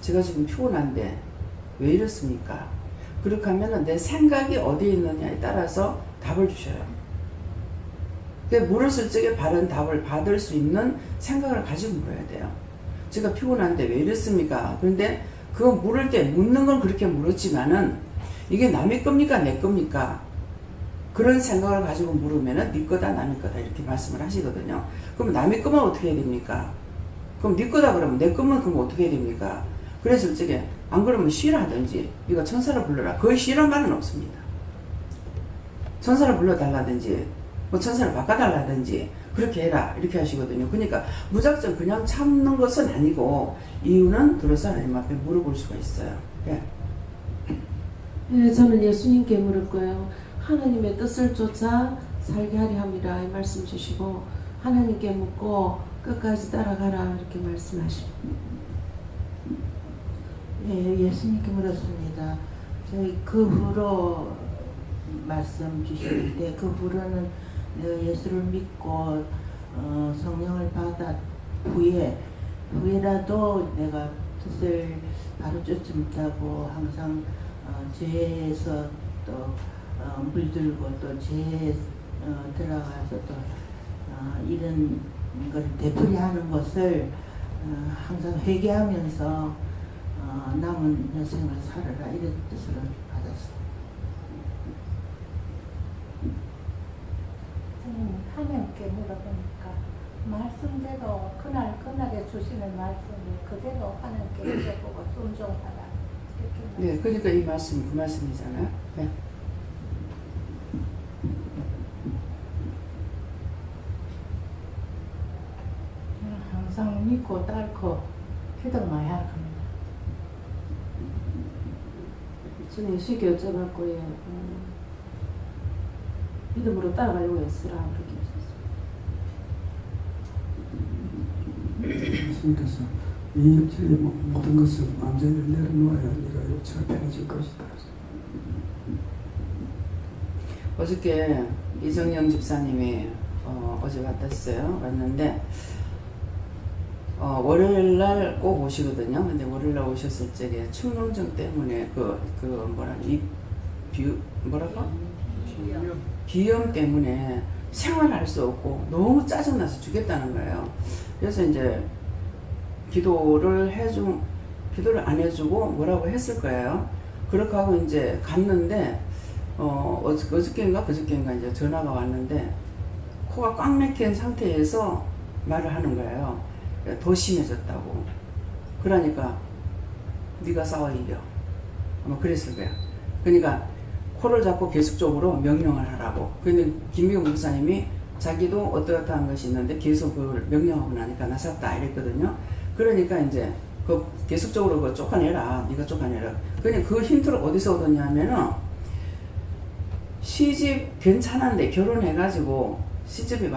제가 지금 피곤한데 왜 이렇습니까? 그렇게 하면 내 생각이 어디에 있느냐에 따라서 답을 주셔요. 물었을 적에 바른 답을 받을 수 있는 생각을 가지고 물어야 돼요. 제가 피곤한데 왜 이랬습니까? 그런데 그거 물을 때 묻는 건 그렇게 물었지만은 이게 남의 겁니까? 내 겁니까? 그런 생각을 가지고 물으면은 네 거다 남의 거다 이렇게 말씀을 하시거든요. 그럼 남의 거면 어떻게 해야 됩니까? 그럼 네 거다 그러면 내 거면 그럼 어떻게 해야 됩니까? 그랬을 적에 안 그러면 쉬라 하든지 이거 천사를 불러라. 거의 쉬란 말은 없습니다. 천사를 불러달라든지 천사를 바꿔달라든지 그렇게 해라 이렇게 하시거든요. 그러니까 무작정 그냥 참는 것은 아니고 이유는 들어서 하나님 앞에 물어볼 수가 있어요. 예. 네, 저는 예수님께 물었고요. 하나님의 뜻을 쫓아 살게 하려 함이라 이 말씀 주시고 하나님께 묻고 끝까지 따라가라 이렇게 말씀하십니다. 네, 예수님께 물었습니다. 저희 그 후로 말씀 주시는데 그 후로는 예수를 믿고 성령을 받아 후에라도 내가 뜻을 바로 쫓지 못하고 항상 죄에서 또 물들고 또 죄에 들어가서 또 이런 걸 되풀이하는 것을 항상 회개하면서 남은 인생을 살아라 이런 뜻으로 받았습니다. 하나님께 물어보니까 말씀대로 그날에 주시는 말씀을 그대로 하나님께 물어보고 순종하라 이렇게. 네, 그러니까 이 말씀 그 말씀이잖아요. 네. 항상 믿고 따르고 기도만 해야 합니다. 저는 예수님께 여쭤봤고요. 믿음으로 따라가려고 애쓰라 그렇게 하셨어요. 예수님께서 이 육체의 모든 것을 완전히 내려놓아야 네가 육체가 편해질 것이다. 어저께 이정영 집사님이 어제 왔는데 월요일날 꼭 오시거든요. 근데 월요일날 오셨을 적에 축농증 때문에 비염 때문에 생활할 수 없고 너무 짜증나서 죽겠다는 거예요. 그래서 이제 기도를 안 해주고 뭐라고 했을 거예요. 그렇게 하고 이제 갔는데 어저께인가 그저께인가 이제 전화가 왔는데 코가 꽉 막힌 상태에서 말을 하는 거예요. 더 심해졌다고. 그러니까 네가 싸워 이겨. 아마 그랬을 거야. 그러니까 코를 잡고 계속적으로 명령을 하라고. 근데 김미경 목사님이 자기도 어떠한 것이 있는데 계속 그걸 명령하고 나니까 나섰다 이랬거든요. 그러니까 이제 계속적으로 그거 쫓아내라. 네가 쫓아내라. 그러니까 그 힌트를 어디서 얻었냐면은 시집 괜찮은데 결혼해가지고 시집을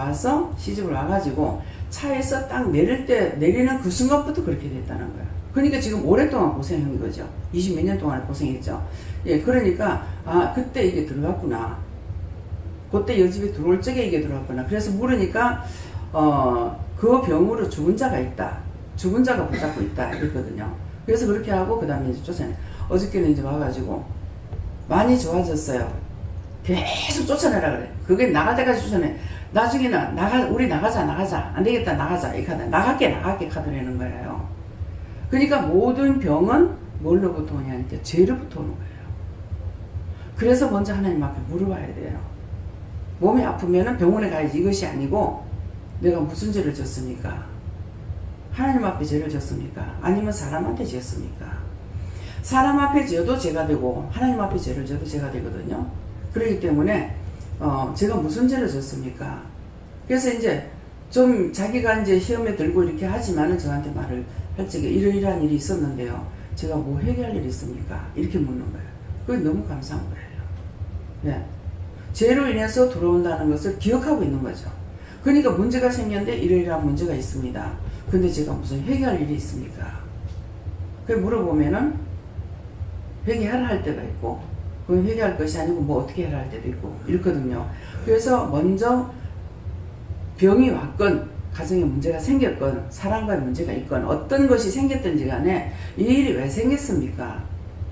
와가지고 차에서 딱 내리는 그 순간부터 그렇게 됐다는 거야. 그러니까 지금 오랫동안 고생한 거죠. 20몇 년 동안 고생했죠. 예, 그러니까 그때 이게 들어갔구나. 그때 여집에 들어올 적에 이게 들어갔구나. 그래서 물으니까 그 병으로 죽은 자가 있다. 죽은 자가 붙잡고 있다 이랬거든요. 그래서 그렇게 하고 그 다음에 이제 쫓아내. 어저께는 이제 와가지고 많이 좋아졌어요. 계속 쫓아내라 그래. 그게 나갈 때까지 쫓아내. 나중에는 우리 나가자 안 되겠다 나가자 이 카드 나갈게 카드 내는 거예요. 그러니까 모든 병은 뭘로부터 오냐니까 죄로부터 오는 거예요. 그래서 먼저 하나님 앞에 물어봐야 돼요. 몸이 아프면은 병원에 가야지. 이것이 아니고 내가 무슨 죄를 졌습니까? 하나님 앞에 죄를 졌습니까? 아니면 사람한테 지었습니까? 사람 앞에 지어도 죄가 되고 하나님 앞에 죄를 져도 죄가 되거든요. 그렇기 때문에 제가 무슨 죄를 졌습니까? 그래서 이제 좀 자기가 이제 시험에 들고 이렇게 하지만은 저한테 말을 할 적에 이러이러한 일이 있었는데요. 제가 뭐 회개할 일이 있습니까? 이렇게 묻는 거예요. 그게 너무 감사한 거예요. 네. 죄로 인해서 들어온다는 것을 기억하고 있는 거죠. 그러니까 문제가 생겼는데 이러이러한 문제가 있습니다. 근데 제가 무슨 회개할 일이 있습니까? 그 물어보면은 회개하라 할 때가 있고 그건 회개할 것이 아니고 뭐 어떻게 해라 할 때도 있고 이렇거든요. 그래서 먼저 병이 왔건 가정에 문제가 생겼건 사람과의 문제가 있건 어떤 것이 생겼든지 간에 이 일이 왜 생겼습니까?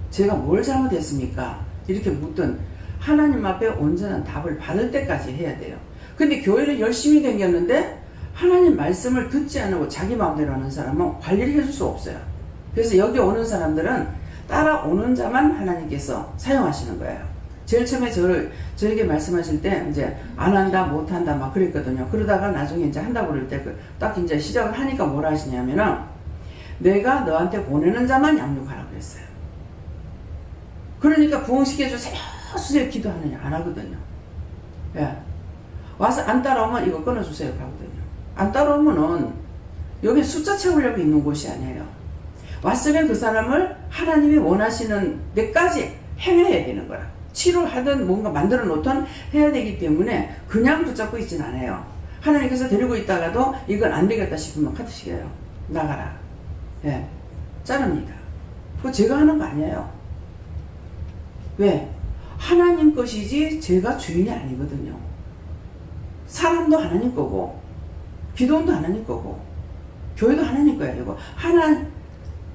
제가 뭘 잘못했습니까? 이렇게 묻든 하나님 앞에 온전한 답을 받을 때까지 해야 돼요. 근데 교회를 열심히 다녔는데 하나님 말씀을 듣지 않고 자기 마음대로 하는 사람은 관리를 해줄 수 없어요. 그래서 여기 오는 사람들은 따라오는 자만 하나님께서 사용하시는 거예요. 제일 처음에 저에게 말씀하실 때 이제 안 한다, 못 한다 막 그랬거든요. 그러다가 나중에 이제 한다고 그럴 때 딱 이제 시작을 하니까 뭐라 하시냐면은 내가 너한테 보내는 자만 양육하라 그랬어요. 그러니까 부흥시켜주세요. 수세요 기도하느냐 안 하거든요. 예. 와서 안 따라오면 이거 끊어주세요 하거든요. 안 따라오면은 여기 숫자 채우려고 있는 곳이 아니에요. 왔으면 그 사람을 하나님이 원하시는 데까지 행해야 되는 거야. 치료하든 뭔가 만들어 놓든 해야 되기 때문에 그냥 붙잡고 있진 않아요. 하나님께서 데리고 있다가도 이건 안 되겠다 싶으면 카드시켜요. 나가라. 예. 자릅니다. 그거 제가 하는 거 아니에요. 왜? 하나님 것이지 제가 주인이 아니거든요. 사람도 하나님 거고 기도원도 하나님 거고 교회도 하나님 거예요. 이거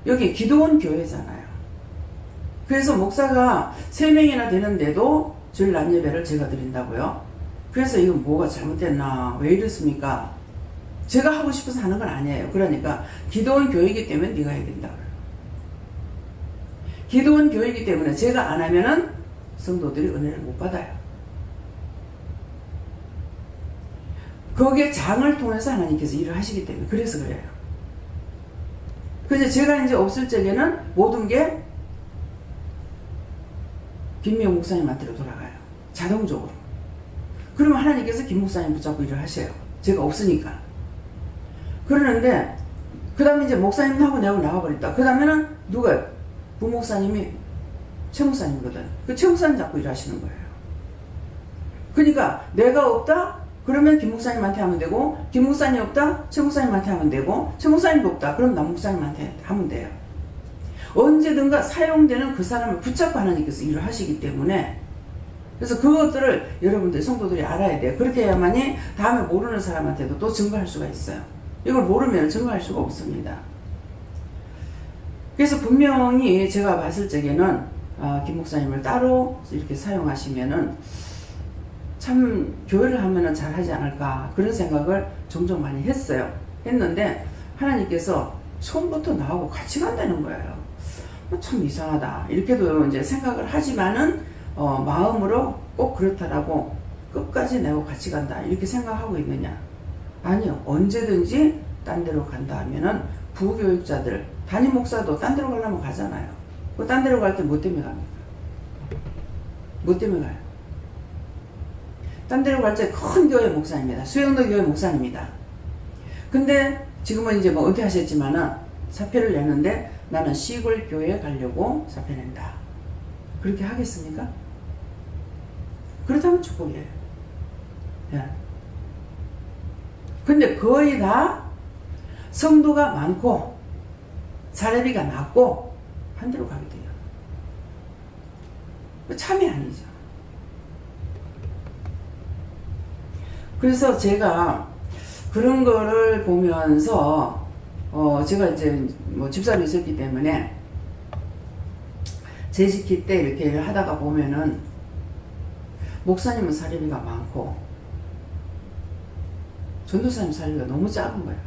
여기 기도원 교회잖아요. 그래서 목사가 3명이나 되는데도 주일 낮 예배를 제가 드린다고요. 그래서 이건 뭐가 잘못됐나 왜 이렇습니까? 제가 하고 싶어서 하는 건 아니에요. 그러니까 기도원 교회이기 때문에 네가 해야 된다고요. 기도원 교회이기 때문에 제가 안 하면은 성도들이 은혜를 못 받아요. 거기에 장을 통해서 하나님께서 일을 하시기 때문에 그래서 그래요. 그래서 제가 이제 없을 적에는 모든 게 김미영 목사님한테로 돌아가요. 자동적으로. 그러면 하나님께서 김 목사님 붙잡고 일을 하셔요. 제가 없으니까. 그러는데 그 다음에 이제 목사님하고 내가 나가버렸다. 그 다음에는 누가? 부목사님이 최 목사님이거든. 그 최 목사님 잡고 일하시는 거예요. 그러니까 내가 없다? 그러면 김 목사님한테 하면 되고 김 목사님 없다? 최 목사님한테 하면 되고 최 목사님도 없다? 그럼 남 목사님한테 하면 돼요. 언제든가 사용되는 그 사람을 붙잡고 하나님께서 일을 하시기 때문에 그래서 그것들을 여러분들 성도들이 알아야 돼요. 그렇게 해야만이 다음에 모르는 사람한테도 또 증거할 수가 있어요. 이걸 모르면 증거할 수가 없습니다. 그래서 분명히 제가 봤을 적에는 김 목사님을 따로 이렇게 사용하시면은 참 교회를 하면은 잘하지 않을까 그런 생각을 종종 많이 했는데 하나님께서 처음부터 나하고 같이 간다는 거예요. 참 이상하다 이렇게도 이제 생각을 하지만은 마음으로 꼭 그렇다라고 끝까지 내고 같이 간다 이렇게 생각하고 있느냐? 아니요. 언제든지 딴 데로 간다 하면은 부교육자들 담임 목사도 딴 데로 가려면 가잖아요. 그 딴 데로 갈 때 뭐 때문에 갑니까? 뭐 때문에 가요? 딴 데로 갈 때 큰 교회 목사입니다. 수영도 교회 목사입니다. 근데 지금은 이제 뭐 은퇴하셨지만은 사표를 내는데 나는 시골 교회에 가려고 사표 낸다. 그렇게 하겠습니까? 그렇다면 축복이에요. 예. 근데 거의 다 성도가 많고 사례비가 낮고 한 데로 가게 돼요. 참이 아니죠. 그래서 제가 그런 거를 보면서 제가 이제 뭐 집사로 있었기 때문에 재직기 때 이렇게 하다가 보면은 목사님은 사례비가 많고 전도사님 사례비가 너무 작은 거예요.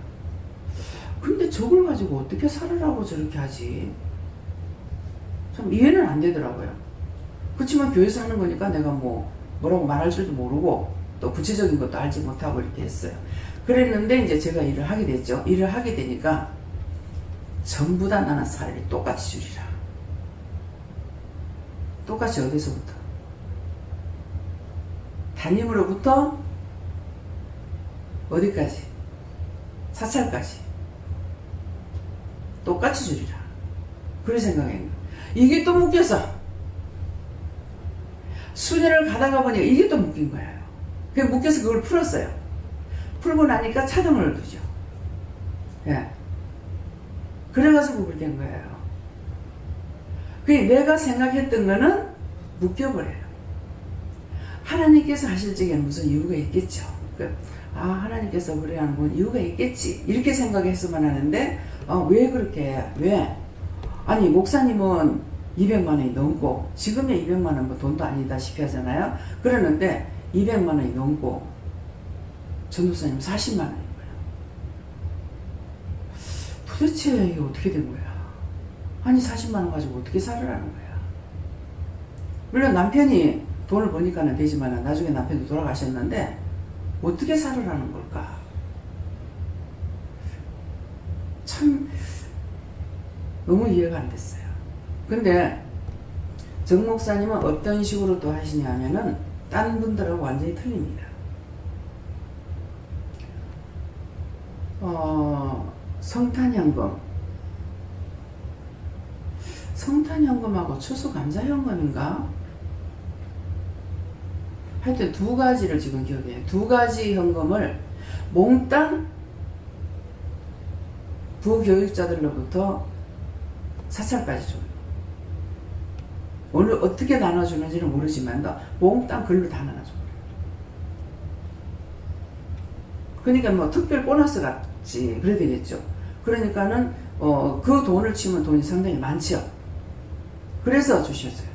근데 저걸 가지고 어떻게 살으라고 저렇게 하지? 참 이해는 안 되더라고요. 그렇지만 교회에서 하는 거니까 내가 뭐라고 말할 줄도 모르고 또 구체적인 것도 알지 못하고 이렇게 했어요. 그랬는데 이제 제가 일을 하게 됐죠. 일을 하게 되니까 전부 다 나는 사례비 똑같이 주리라. 똑같이 어디서부터? 담임으로부터 어디까지? 사찰까지 똑같이 주리라. 그런 생각이에요. 이게 또 묶여서 수년을 가다가 보니까 이게 또 묶인 거예요. 그게 묶여서 그걸 풀었어요. 풀고 나니까 차등을 두죠. 예. 그래가지고 그렇게 된 거예요. 내가 생각했던 거는 묶여버려요. 하나님께서 하실 적에는 무슨 이유가 있겠죠. 하나님께서 그래야 하는 건 이유가 있겠지. 이렇게 생각했으면 하는데, 왜 그렇게, 왜? 아니, 목사님은 200만 원이 넘고, 지금의 200만 원은 뭐 돈도 아니다시피 하잖아요. 그러는데, 200만 원이 넘고, 전도사님 40만 원인 거예요. 도대체 이게 어떻게 된 거야? 아니, 40만 원 가지고 어떻게 살으라는 거야? 물론 남편이 돈을 버니까는 되지만, 나중에 남편도 돌아가셨는데, 어떻게 살으라는 걸까? 참 너무 이해가 안 됐어요. 근데 정 목사님은 어떤 식으로 또 하시냐면은 딴 분들하고 완전히 틀립니다. 성탄현금하고 추수감사현금인가? 하여튼 두 가지를 지금 기억해요. 두 가지 현금을 몽땅 부교육자들로부터 사찰까지 줘요. 오늘 어떻게 나눠주는지는 모르지만 몽땅 글로 다 나눠줘요. 그러니까 뭐 특별 보너스 같이 그래야 되겠죠. 그러니까는 그 돈을 치면 돈이 상당히 많죠. 그래서 주셨어요.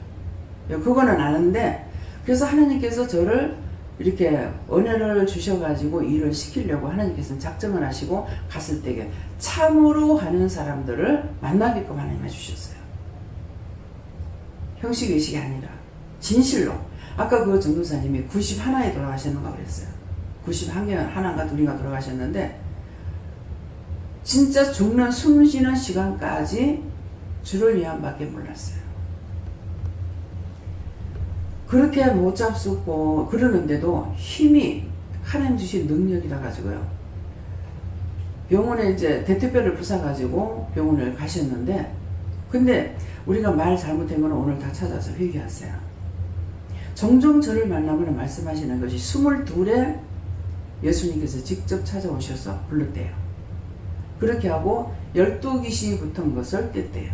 그거는 아는데, 그래서 하나님께서 저를 이렇게 은혜를 주셔가지고 일을 시키려고 하나님께서는 작정을 하시고 갔을 때 참으로 하는 사람들을 만나게끔 하나님 해주셨어요. 형식 의식이 아니라 진실로. 아까 그 전도사님이 91에 돌아가셨는가 그랬어요. 91인가 2인가 돌아가셨는데 진짜 죽는 숨 쉬는 시간까지 주를 위함밖에 몰랐어요. 그렇게 못 잡수고 그러는데도 힘이 하나님 주신 능력이라 가지고요. 병원에 이제 대퇴뼈를 부숴가지고 병원을 가셨는데, 근데 우리가 말 잘못한 거는 오늘 다 찾아서 회개하세요. 종종 저를 만나면 말씀하시는 것이 22에 예수님께서 직접 찾아오셔서 불렀대요. 그렇게 하고 12귀신이 붙은 것을 뗐대요.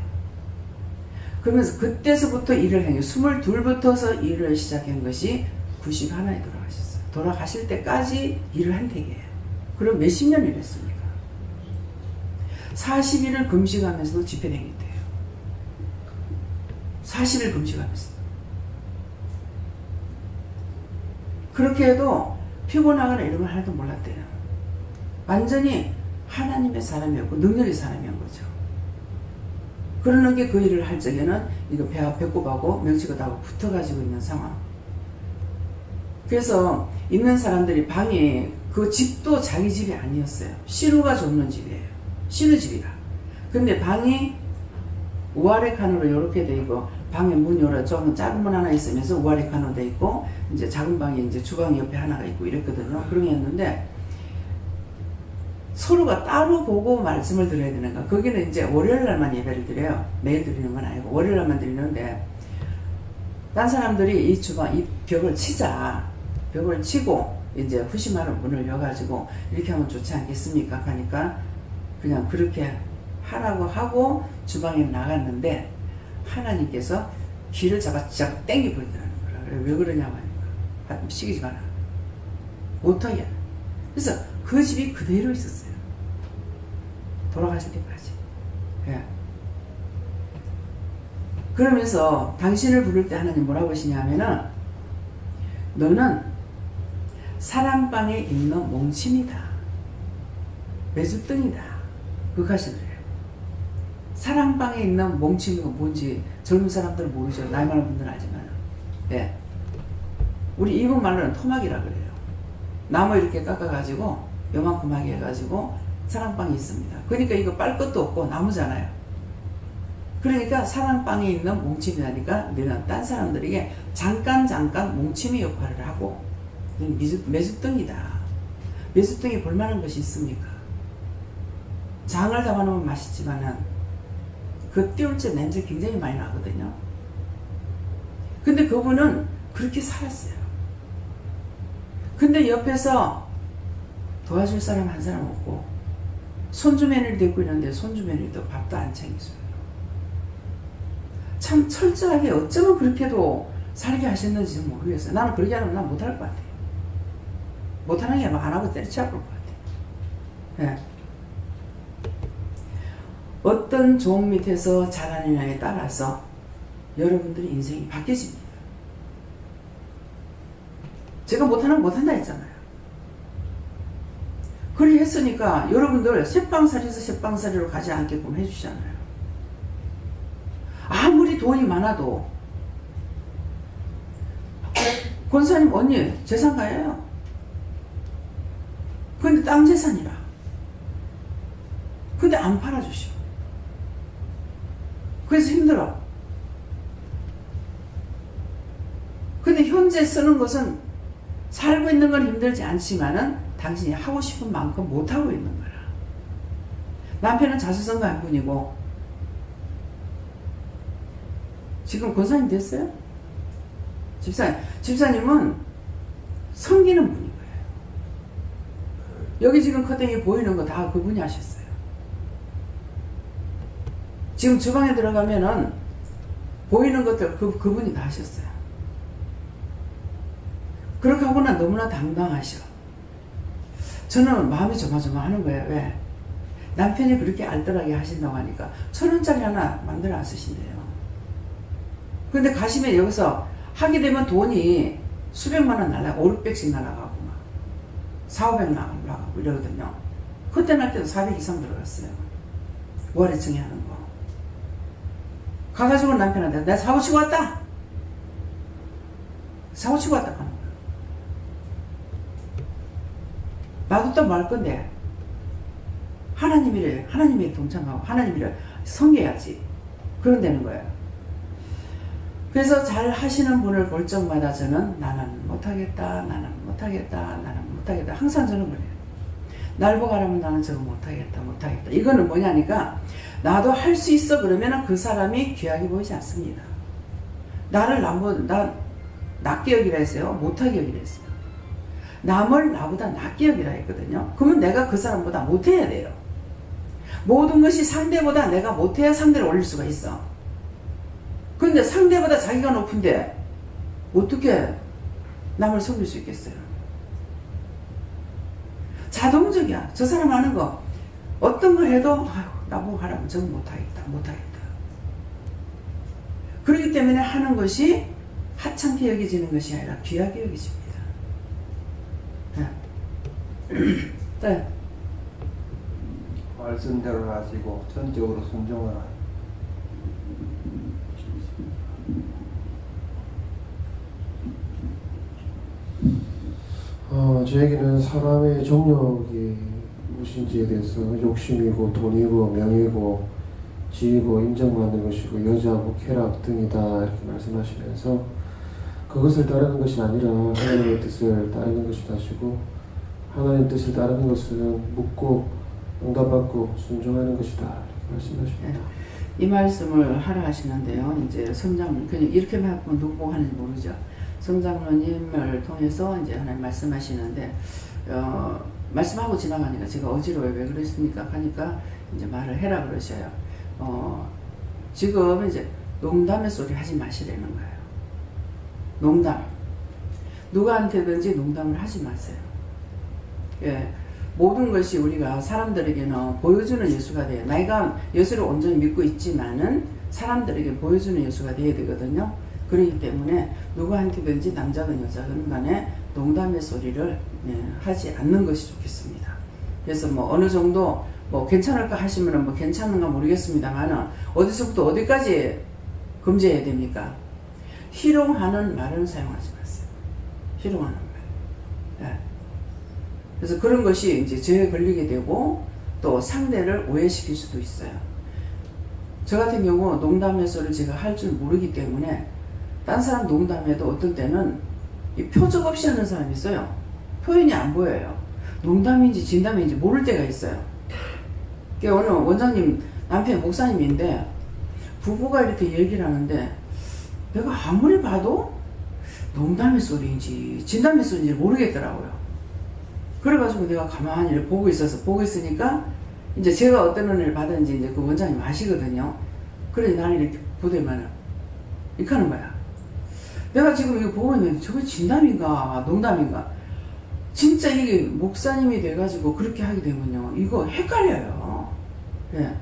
그러면서 그때서부터 일을 한 게 22부터서 일을 시작한 것이 91에 돌아가셨어요. 돌아가실 때까지 일을 한 택이에요. 그럼 몇십 년을 했습니까? 40일을 금식하면서도 집회 다녔대요. 40일 금식하면서. 그렇게 해도 피곤하거나 이런 걸 하나도 몰랐대요. 완전히 하나님의 사람이었고 능력의 사람이었던 거죠. 그러는 게 그 일을 할 적에는 이거 배가 배꼽하고 명치고하고 붙어가지고 있는 상황. 그래서 있는 사람들이 방에 그 집도 자기 집이 아니었어요. 신우가 줬는 집이에요. 신우 집이라. 근데 방이 우아래 칸으로 이렇게 돼 있고 방에 문이 열어 좀 작은 문 하나 있으면서 우아래 칸으로 돼 있고 이제 작은 방에 이제 주방 옆에 하나가 있고 이랬거든요. 그런 게 있는데 서로가 따로 보고 말씀을 드려야 되는 거. 거기는 이제 월요일 날만 예배를 드려요. 매일 드리는 건 아니고 월요일 날만 드리는데 딴 사람들이 이 주방 이 벽을 치자. 벽을 치고 이제 후심하러 문을 여가지고 이렇게 하면 좋지 않겠습니까? 하니까 그냥 그렇게 하라고 하고 주방에 나갔는데 하나님께서 귀를 잡아 땡겨 버리더라는 거라. 그래 왜 그러냐고 하니까 시키지 마라. 못하게. 그래서 그 집이 그대로 있었어요. 돌아가실 때까지. 예. 그러면서 당신을 부를 때 하나님 뭐라고 하시냐면은 너는 사랑방에 있는 몽침이다. 매주등이다. 그거 하시더래요. 사랑방에 있는 몽침이가 뭔지 젊은 사람들은 모르죠. 나이 많은 분들은 알지만. 예. 우리 이분 말로는 토막이라 그래요. 나무 이렇게 깎아가지고 요만큼 하게 해가지고 사랑방이 있습니다. 그러니까 이거 빨 것도 없고 나무잖아요. 그러니까 사랑방에 있는 몽침이라니까 너는 딴 사람들에게 잠깐 몽침이 역할을 하고 매주등이다. 매주등이 볼만한 것이 있습니까? 장을 담아놓으면 맛있지만은 그 띄울 때 냄새 굉장히 많이 나거든요. 근데 그분은 그렇게 살았어요. 근데 옆에서 도와줄 사람 한 사람 없고 손주매니를 데리고 있는데 손주매니도 밥도 안 챙겨줘요. 참 철저하게 어쩌면 그렇게도 살게 하셨는지 모르겠어요. 나는 그렇게 하면 난 못할 것 같아요. 못하는 게 아니라 안 하고 때려치울 것 같아요. 네. 어떤 종 밑에서 자라느냐에 따라서 여러분들의 인생이 바뀌어집니다. 제가 못하는 건 못한다 했잖아요. 그렇게 했으니까 여러분들 셋방살이에서 셋방살이로 가지 않게끔 해주잖아요. 아무리 돈이 많아도 권사님 언니 재산가예요. 근데 땅 재산이라. 근데 안 팔아주셔. 그래서 힘들어. 근데 현재 쓰는 것은 살고 있는 건 힘들지 않지만은 당신이 하고 싶은 만큼 못하고 있는 거라. 남편은 자수성가 한 분이고 지금 권사님 됐어요? 집사님은 섬기는 분인 거예요. 여기 지금 커튼이 보이는 거 다 그분이 하셨어요. 지금 주방에 들어가면은 보이는 것들 그분이 다 하셨어요. 그렇게 하고는 너무나 당당하셔. 저는 마음이 조마조마하는 거예요. 왜? 남편이 그렇게 알뜰하게 하신다고 하니까 1,000원짜리 하나 만들어 안 쓰신대요. 근데 가시면 여기서 하게 되면 돈이 수백만 원 날라가고 5, 600씩 날아가고 막 4, 500 날아가고 이러거든요. 그때 날 때도 400 이상 들어갔어요. 월해청에 하는 거. 가가지고 남편한테 내가 사고 치고 왔다. 사고 치고 왔다 하는 거야. 나도 또 말 건데 하나님이래. 하나님이 동참하고 하나님이래. 섬겨야지. 그런 되는 거예요. 그래서 잘 하시는 분을 볼 적마다 저는 나는 못하겠다. 나는 못하겠다. 나는 못하겠다. 항상 저는 그래요. 날 보고 하라면 나는 저거 못하겠다. 못하겠다. 이거는 뭐냐니까 나도 할 수 있어 그러면 그 사람이 귀하게 보이지 않습니다. 나를 낮게 여기라 했어요. 못하게 여기라 했어요. 남을 나보다 낮게 여기라 했거든요. 그러면 내가 그 사람보다 못해야 돼요. 모든 것이 상대보다 내가 못해야 상대를 올릴 수가 있어. 근데 상대보다 자기가 높은데 어떻게 남을 속일 수 있겠어요? 자동적이야. 저 사람 하는 거 어떤 걸 해도 아유, 나보고 하라면 저는 못하겠다. 그렇기 때문에 하는 것이 하찮게 여겨지는 것이 아니라 귀하게 여겨집니다. 네. 네. 말씀대로 하시고 전적으로 순종하라. 저에게는 사람의 정력이 무엇인지에 대해서 욕심이고 돈이고 명예고 지위고 인정받는 것이고 여자고 쾌락 등이다 이렇게 말씀하시면서 그것을 따르는 것이 아니라 하나님의 뜻을 따르는 것이다 하시고 하나님의 뜻을 따르는 것은 묻고 응답받고 순종하는 것이다 이렇게 말씀하십니다. 네. 이 말씀을 하라 하시는데요. 이제 성장 그냥 이렇게만 하면 누구 보고 하는지 모르죠. 성장로님을 통해서 이제 하나님 말씀하시는데 말씀하고 지나가니까 제가 어지러워요. 왜 그랬습니까? 하니까 이제 말을 해라 그러셔요. 지금 이제 농담의 소리 하지 마시라는 거예요. 농담. 누구한테든지 농담을 하지 마세요. 예. 모든 것이 우리가 사람들에게는 보여주는 예수가 돼요. 내가 예수를 온전히 믿고 있지만은 사람들에게 보여주는 예수가 돼야 되거든요. 그렇기 때문에 누구한테든지 남자든 여자든 간에 농담의 소리를 하지 않는 것이 좋겠습니다. 그래서 뭐 어느 정도 뭐 괜찮을까 하시면은 뭐 괜찮은가 모르겠습니다만은 어디서부터 어디까지 금지해야 됩니까? 희롱하는 말은 사용하지 마세요. 희롱하는 말. 네. 그래서 그런 것이 이제 죄에 걸리게 되고 또 상대를 오해시킬 수도 있어요. 저 같은 경우 농담의 소리를 제가 할 줄 모르기 때문에 딴 사람 농담해도 어떤 때는 이 표적 없이 하는 사람이 있어요. 표현이 안 보여요. 농담인지 진담인지 모를 때가 있어요. 오늘 원장님 남편이 목사님인데 부부가 이렇게 얘기를 하는데 내가 아무리 봐도 농담의 소리인지 진담의 소리인지 모르겠더라고요. 그래가지고 내가 가만히 이렇게 보고 있으니까 이제 제가 어떤 은혜를 받았는지 이제 그 원장님 아시거든요. 그래 나는 이렇게 보더만 이렇게 하는 거야. 내가 지금 이거 보고 있는데 저거 진담인가 농담인가. 진짜 이게 목사님이 돼가지고 그렇게 하게 되면요 이거 헷갈려요. 예.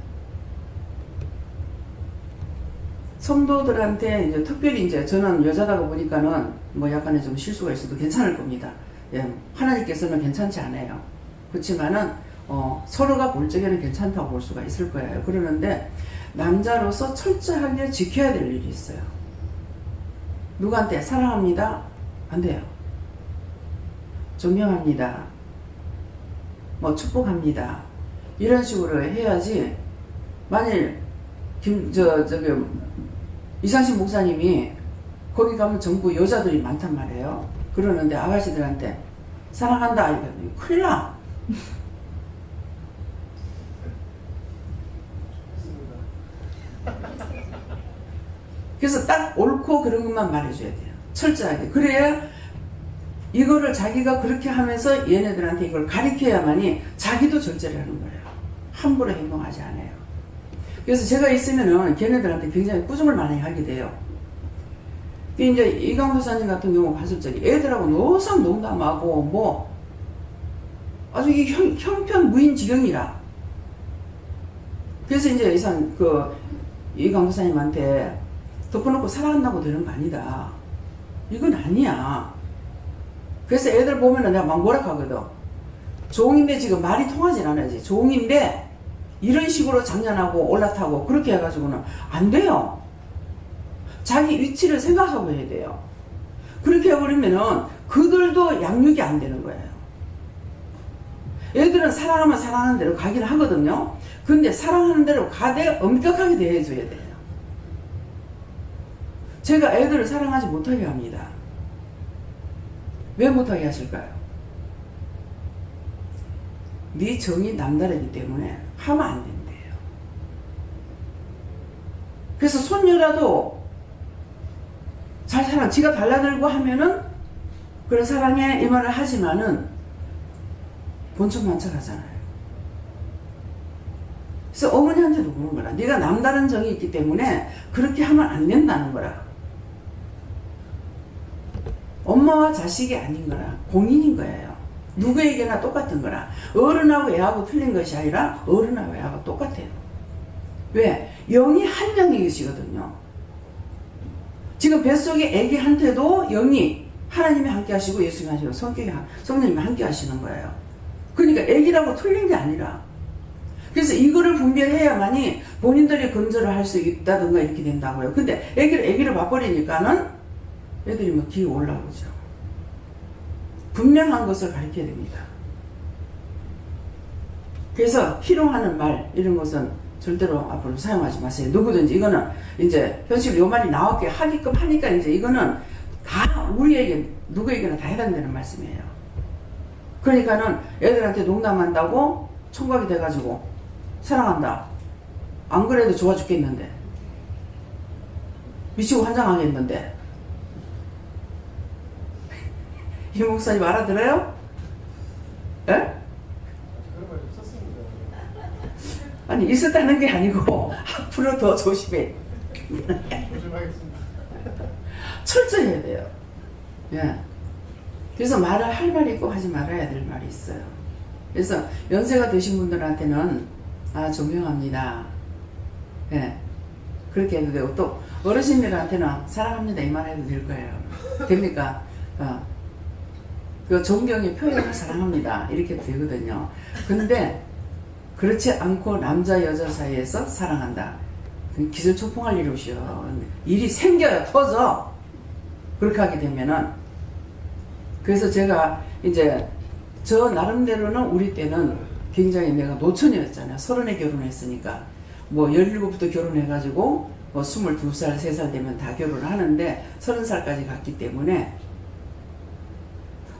성도들한테 이제 특별히 이제 저는 여자다 보니까는 뭐 약간의 좀 실수가 있어도 괜찮을 겁니다. 예. 하나님께서는 괜찮지 않아요. 그렇지만은 서로가 볼 적에는 괜찮다고 볼 수가 있을 거예요. 그러는데 남자로서 철저하게 지켜야 될 일이 있어요. 누구한테 사랑합니다. 안 돼요. 존경합니다. 뭐 축복합니다. 이런 식으로 해야지. 만일 이상신 목사님이 거기 가면 전부 여자들이 많단 말이에요. 그러는데 아가씨들한테 사랑한다 이거 큰일 나. 그래서 딱 옳고 그런 것만 말해줘야 돼요. 철저하게. 그래야 이거를 자기가 그렇게 하면서 얘네들한테 이걸 가르쳐야만이 자기도 절제를 하는 거예요. 함부로 행동하지 않아요. 그래서 제가 있으면은 걔네들한테 굉장히 꾸중을 많이 하게 돼요. 이제 이강도사님 같은 경우 봤을 적에 애들하고 노상 농담하고 뭐 아주 이 형편무인지경이라. 그래서 이제 이강도사님한테 덮어놓고 사랑한다고 되는 거 아니다. 이건 아니야. 그래서 애들 보면은 내가 막 뭐라 하거든. 종인데 지금 말이 통하진 않아야지. 종인데 이런 식으로 장난하고 올라타고 그렇게 해가지고는 안 돼요. 자기 위치를 생각하고 해야 돼요. 그렇게 해버리면은 그들도 양육이 안 되는 거예요. 애들은 사랑하면 사랑하는 대로 가기를 하거든요. 근데 사랑하는 대로 가되 엄격하게 대해줘야 돼요. 제가 애들을 사랑하지 못하게 합니다. 왜 못하게 하실까요? 네 정이 남다르기 때문에 하면 안 된대요. 그래서 손녀라도 잘 사랑, 지가 달라들고 하면은 그래 사랑해 이 말을 하지만은 본척만척 하잖아요. 그래서 어머니한테도 그런 거라. 네가 남다른 정이 있기 때문에 그렇게 하면 안 된다는 거라. 엄마와 자식이 아닌 거라. 공인인 거예요. 누구에게나 똑같은 거라. 어른하고 애하고 틀린 것이 아니라 어른하고 애하고 똑같아요. 왜? 영이 한 명인 것이거든요. 지금 뱃속에 애기한테도 영이 하나님이 함께 하시고 예수님이 하시고 성령님이 함께 하시는 거예요. 그러니까 애기라고 틀린 게 아니라. 그래서 이거를 분별해야만이 본인들이 건설을 할 수 있다든가 이렇게 된다고요. 근데 애기를 봐버리니까는 애들이 뭐 기어 올라오죠. 분명한 것을 가르쳐야 됩니다. 그래서 희롱하는 말 이런 것은 절대로 앞으로 사용하지 마세요. 누구든지 이거는 이제 현실 요 말이 나왔게 하게끔 하니까 이제 이거는 다 우리에게 누구에게나 다 해당되는 말씀이에요. 그러니까는 애들한테 농담한다고 총각이 돼가지고 사랑한다. 안 그래도 좋아 죽겠는데 미치고 환장하겠는데 이 목사님 알아들어요? 에? 그런 말 없었습니다. 아니 있었다는 게 아니고 앞으로 더 조심해. 조심하겠습니다. 철저히 해야 돼요. 예. 그래서 말을 할 말이 있고 하지 말아야 될 말이 있어요. 그래서 연세가 되신 분들한테는 존경합니다. 예. 그렇게 해도 되고 또 어르신들한테는 사랑합니다 이 말 해도 될 거예요. 됩니까? 그 존경의 표현을 사랑합니다 이렇게 해도 되거든요. 근데 그렇지 않고 남자 여자 사이에서 사랑한다. 기절초풍할 일이 오시오. 일이 생겨요. 터져. 그렇게 하게 되면은 그래서 제가 이제 저 나름대로는 우리 때는 굉장히 내가 노처녀였잖아요. 30에 결혼했으니까 뭐 17부터 결혼해가지고 뭐 22살 3살 되면 다 결혼을 하는데 30살까지 갔기 때문에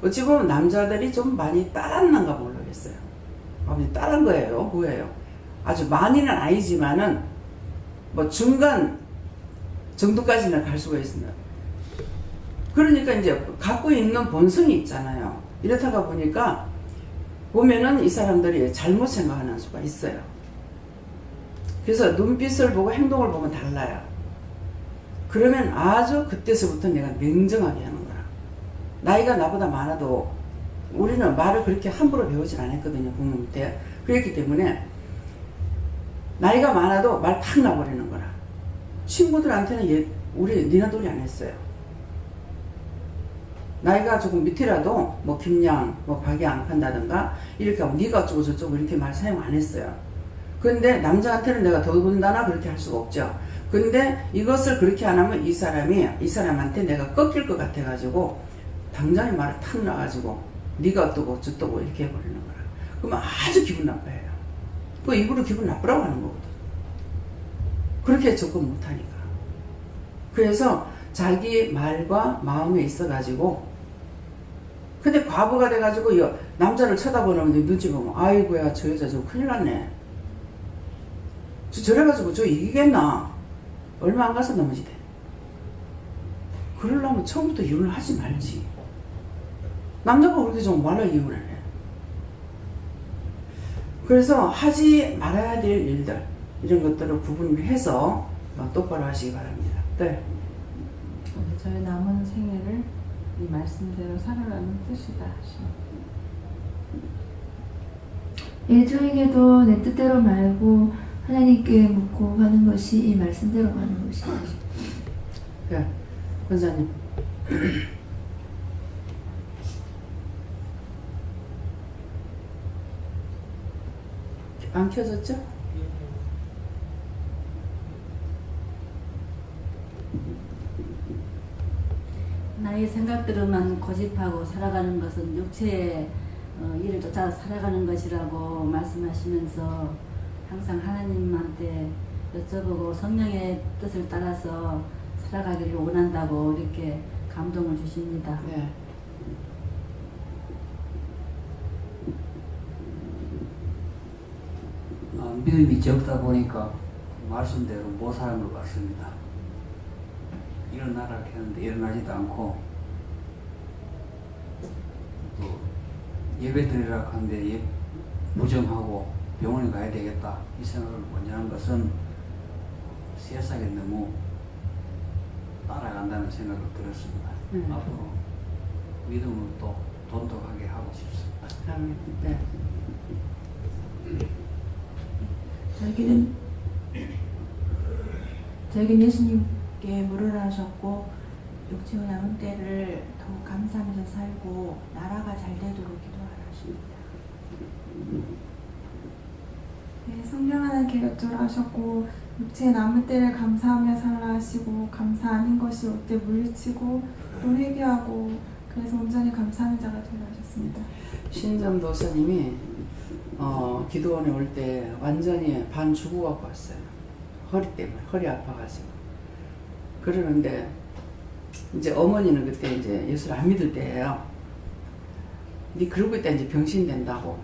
어찌 보면 남자들이 좀 많이 따랐는가 모르겠어요. 따른 거예요. 뭐예요? 아주 많이는 아니지만은 뭐 중간 정도까지는 갈 수가 있습니다. 그러니까 이제 갖고 있는 본성이 있잖아요. 이렇다가 보니까 보면은 이 사람들이 잘못 생각하는 수가 있어요. 그래서 눈빛을 보고 행동을 보면 달라요. 그러면 아주 그때서부터 내가 냉정하게 하는 거라. 나이가 나보다 많아도 우리는 말을 그렇게 함부로 배우진 않았거든요. 부모님 때. 그랬기 때문에 나이가 많아도 말 탁 나버리는 거라. 친구들한테는 우리 니나돌이 안 했어요. 나이가 조금 밑이라도 뭐 김양, 뭐 박양 한다든가 이렇게 하고 니가 어쩌고 저쩌고 이렇게 말 사용 안 했어요. 근데 남자한테는 내가 더군다나 그렇게 할 수가 없죠. 근데 이것을 그렇게 안 하면 이 사람한테 내가 꺾일 것 같아 가지고 당장에 말을 탁 놔가지고 니가 어떠고 저떠고 이렇게 해버리는 거라. 그러면 아주 기분 나빠해요. 그 일부러 기분 나쁘라고 하는 거거든. 그렇게 접근 못하니까. 그래서 자기 말과 마음에 있어가지고 근데 과부가 돼가지고 남자를 쳐다보는데 눈치 보면 아이고야 저 여자 저거 큰일 났네. 저래가지고 저 이기겠나. 얼마 안 가서 넘어지대. 그러려면 처음부터 이혼을 하지 말지. 남자가 그렇게 좀 말라 이혼을 해. 그래서 하지 말아야 될 일들 이런 것들을 구분을 해서 똑바로 하시기 바랍니다. 네. 저의 남은 생애를 이 말씀대로 살아가는 뜻이다. 일종에게도 내 뜻대로 말고 하나님께 묻고 가는 것이 이 말씀대로 가는 것이다. 네, 권사님. 안 켜졌죠? 나의 생각대로만 고집하고 살아가는 것은 육체의 일을 쫓아 살아가는 것이라고 말씀하시면서 항상 하나님한테 여쭤보고 성령의 뜻을 따라서 살아가기를 원한다고 이렇게 감동을 주십니다. 네. 믿음이 적다 보니까 말씀대로 못 사는 것 같습니다. 일어나라 했는데 일어나지도 않고 또 예배 드리라 하는데 부정하고 병원에 가야 되겠다 이 생각을 먼저 한 것은 세상에 너무 따라간다는 생각을 들었습니다. 앞으로 믿음을 또 돈독하게 하고 싶습니다. 네. 저에겐 예수님께 물을 하셨고 육체와 남은 때를 더욱 감사하면서 살고 나라가 잘 되도록 기도하라 하십니다. 네, 성령 하나님께 여쭈라 하셨고 육체의 남은 때를 감사하며 살라 하시고 감사 아닌 것이 올 때 물리치고 또 회개하고 그래서 온전히 감사하는 자가 되라 하셨습니다. 신정 도사님이 기도원에 올 때 완전히 반 죽어갖고 왔어요. 허리 때문에 허리 아파가지고 그러는데 이제 어머니는 그때 이제 예수를 안 믿을 때예요. 근데 그러고 있다 이제 병신 된다고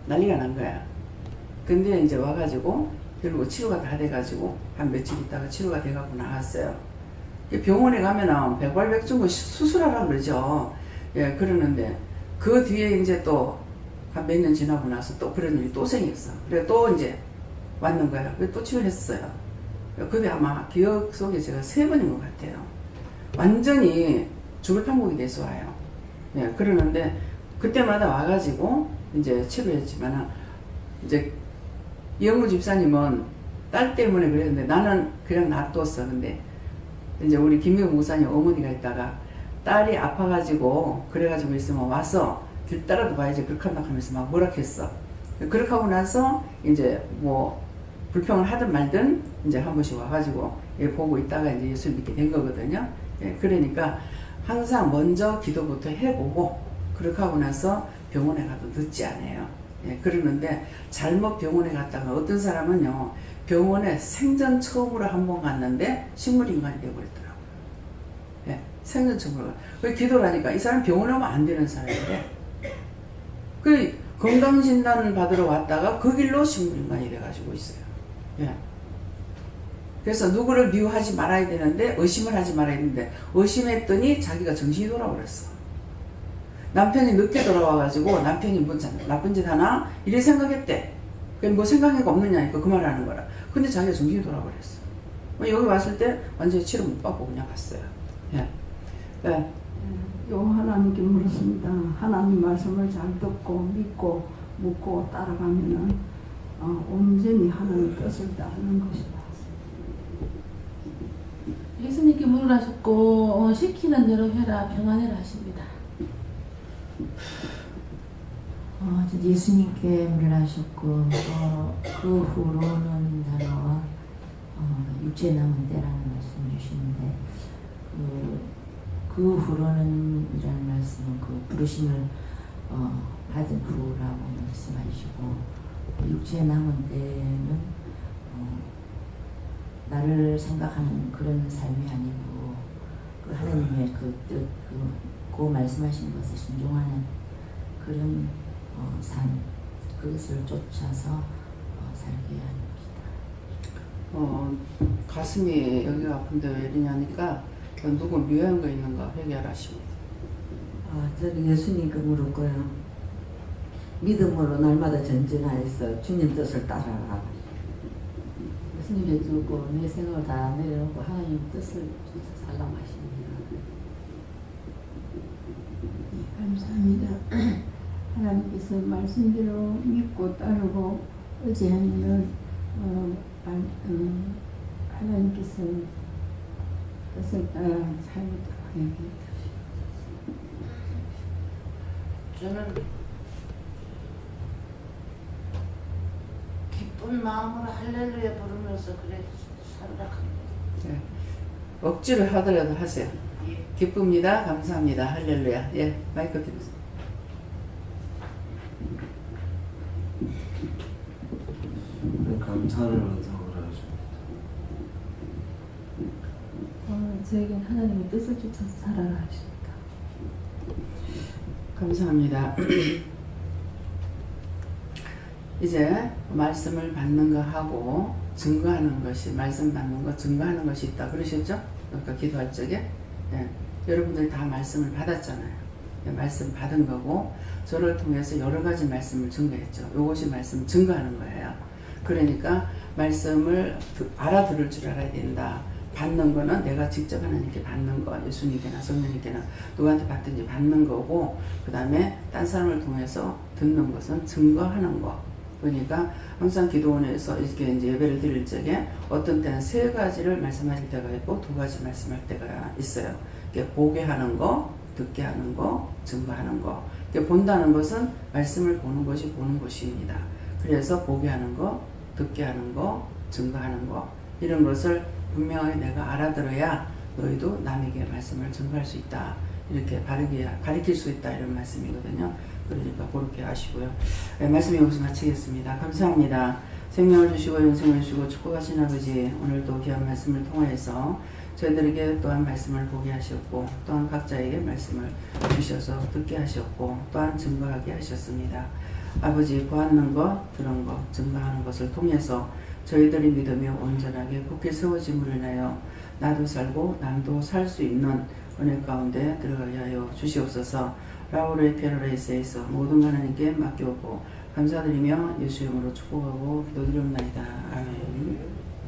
난리가 난 거야. 근데 이제 와가지고 결국 치료가 다 돼가지고 한 며칠 있다가 치료가 돼가지고 나왔어요. 병원에 가면은 백발백중거 수술하라고 그러죠. 예, 그러는데 그 뒤에 이제 또 한 몇 년 지나고 나서 또 그런 일이 또 생겼어. 그래 또 이제 왔는 거야. 그래 또 치료했어요. 그게 아마 기억 속에 제가 3번인 것 같아요. 완전히 죽을 판국이 돼서 와요. 예, 그러는데 그때마다 와가지고 이제 치료했지만은 이제 이영무 집사님은 딸 때문에 그랬는데 나는 그냥 놔뒀어. 근데 이제 우리 김미경 목사님 어머니가 있다가 딸이 아파가지고 그래가지고 있으면 와서 길 따라도 봐야지 그렇게 한다 하면서 막 뭐라 했어. 그렇게 하고 나서 이제 뭐 불평을 하든 말든 이제 한 번씩 와가지고 예, 보고 있다가 이제 예수 믿게 된 거거든요. 예, 그러니까 항상 먼저 기도부터 해보고 그렇게 하고 나서 병원에 가도 늦지 않아요. 예, 그러는데 잘못 병원에 갔다가 어떤 사람은요 병원에 생전 처음으로 한 번 갔는데 식물인간이 되어버렸더라고요. 예, 생전 처음으로. 그 기도를 하니까 이 사람 병원에 오면 안 되는 사람인데 그 건강진단 받으러 왔다가 그 길로 식물인간이 돼가지고 있어요. 예. 그래서 누구를 미워하지 말아야 되는데 의심을 하지 말아야 되는데 의심했더니 자기가 정신이 돌아버렸어. 남편이 늦게 돌아와가지고 남편이 뭐 나쁜 짓 하나 이래 생각했대. 뭐 생각한 거 없느냐니까 그 말을 하는 거라. 근데 자기가 정신이 돌아버렸어. 여기 왔을 때 완전히 치료 못 받고 그냥 갔어요. 예. 예. 요 하나님께 물었습니다. 하나님 말씀을 잘 듣고 믿고 묻고 따라가면은 온전히 하나님 뜻을 따르는 것이다. 예수님께 물을 하셨고 시키는 대로 해라 평안해라 하십니다. 예수님께 물을 하셨고 그 후로는 단어와 육체 남은 때라는 말씀 주시는데 그 후로는 이라는 말씀은 그 부르심을 받은 후라고 말씀하시고 육체 남은 때는 나를 생각하는 그런 삶이 아니고 그 하나님의 그 뜻, 그 말씀하신 것에 순종하는 그런 삶, 그것을 쫓아서 살게 하는 것이다. 가슴이 여기가 아픈데 왜 이러냐니까 누구 묘한 거 있는가 회개하십니다. 저는 예수님께 물었고요. 믿음으로 날마다 전진하여서 주님 뜻을 따라가. 예수님 해주고 내 생각을 다 내려놓고 하나님 뜻을 살라고 하십니다. 네, 감사합니다. 하나님께서 말씀대로 믿고 따르고 의지하면 하나님께서 뜻을 따라 살도록 하게 저는 기쁜 마음으로 할렐루야 부르면서 그래 살으라 합니다. 네. 억지로 하더라도 하세요. 예. 기쁩니다. 감사합니다. 할렐루야. 예, 마이크 드리세요. 감사를 원성을 하십니다. 저에겐 하나님의 뜻을 쫓아서 살아라 하십니다. 감사합니다. 이제 말씀을 받는 거 하고 증거하는 것이 말씀 받는 거 증거하는 것이 있다 그러셨죠? 그러니까 기도할 적에 예. 여러분들 다 말씀을 받았잖아요. 말씀 받은 거고 저를 통해서 여러 가지 말씀을 증거했죠. 이것이 말씀 증거하는 거예요. 그러니까 말씀을 알아들을 줄 알아야 된다. 받는 거는 내가 직접 하나님께 받는 거, 예수님께나 성령님께나 누구한테 받든지 받는 거고, 그 다음에 딴 사람을 통해서 듣는 것은 증거하는 거. 그러니까 항상 기도원에서 이렇게 이제 예배를 드릴 적에 어떤 때는 3가지를 말씀하실 때가 있고 2가지 말씀할 때가 있어요. 보게 하는 거, 듣게 하는 거, 증거하는 거. 본다는 것은 말씀을 보는 것이 보는 것입니다. 그래서 보게 하는 거, 듣게 하는 거, 증거하는 거, 이런 것을 분명하게 내가 알아들어야 너희도 남에게 말씀을 증거할 수 있다. 이렇게 바르게 가르칠 수 있다. 이런 말씀이거든요. 그러니까 그렇게 하시고요. 네, 말씀 여기서 마치겠습니다. 감사합니다. 생명을 주시고 영생을 주시고 축복하신 아버지, 오늘도 귀한 말씀을 통해서 저희들에게 또한 말씀을 보게 하셨고 또한 각자에게 말씀을 주셔서 듣게 하셨고 또한 증거하게 하셨습니다. 아버지, 보았는 것, 들은 것, 증거하는 것을 통해서 저희들이 믿으며 온전하게 굳게 세워짐으로 인하여 나도 살고 남도 살 수 있는 은혜 가운데 들어가게 하여 주시옵소서. 라우레 페로레이스에서 모든 하나님께 맡겨오고 감사드리며 예수 이름으로 축복하고 기도드립니다. 아멘.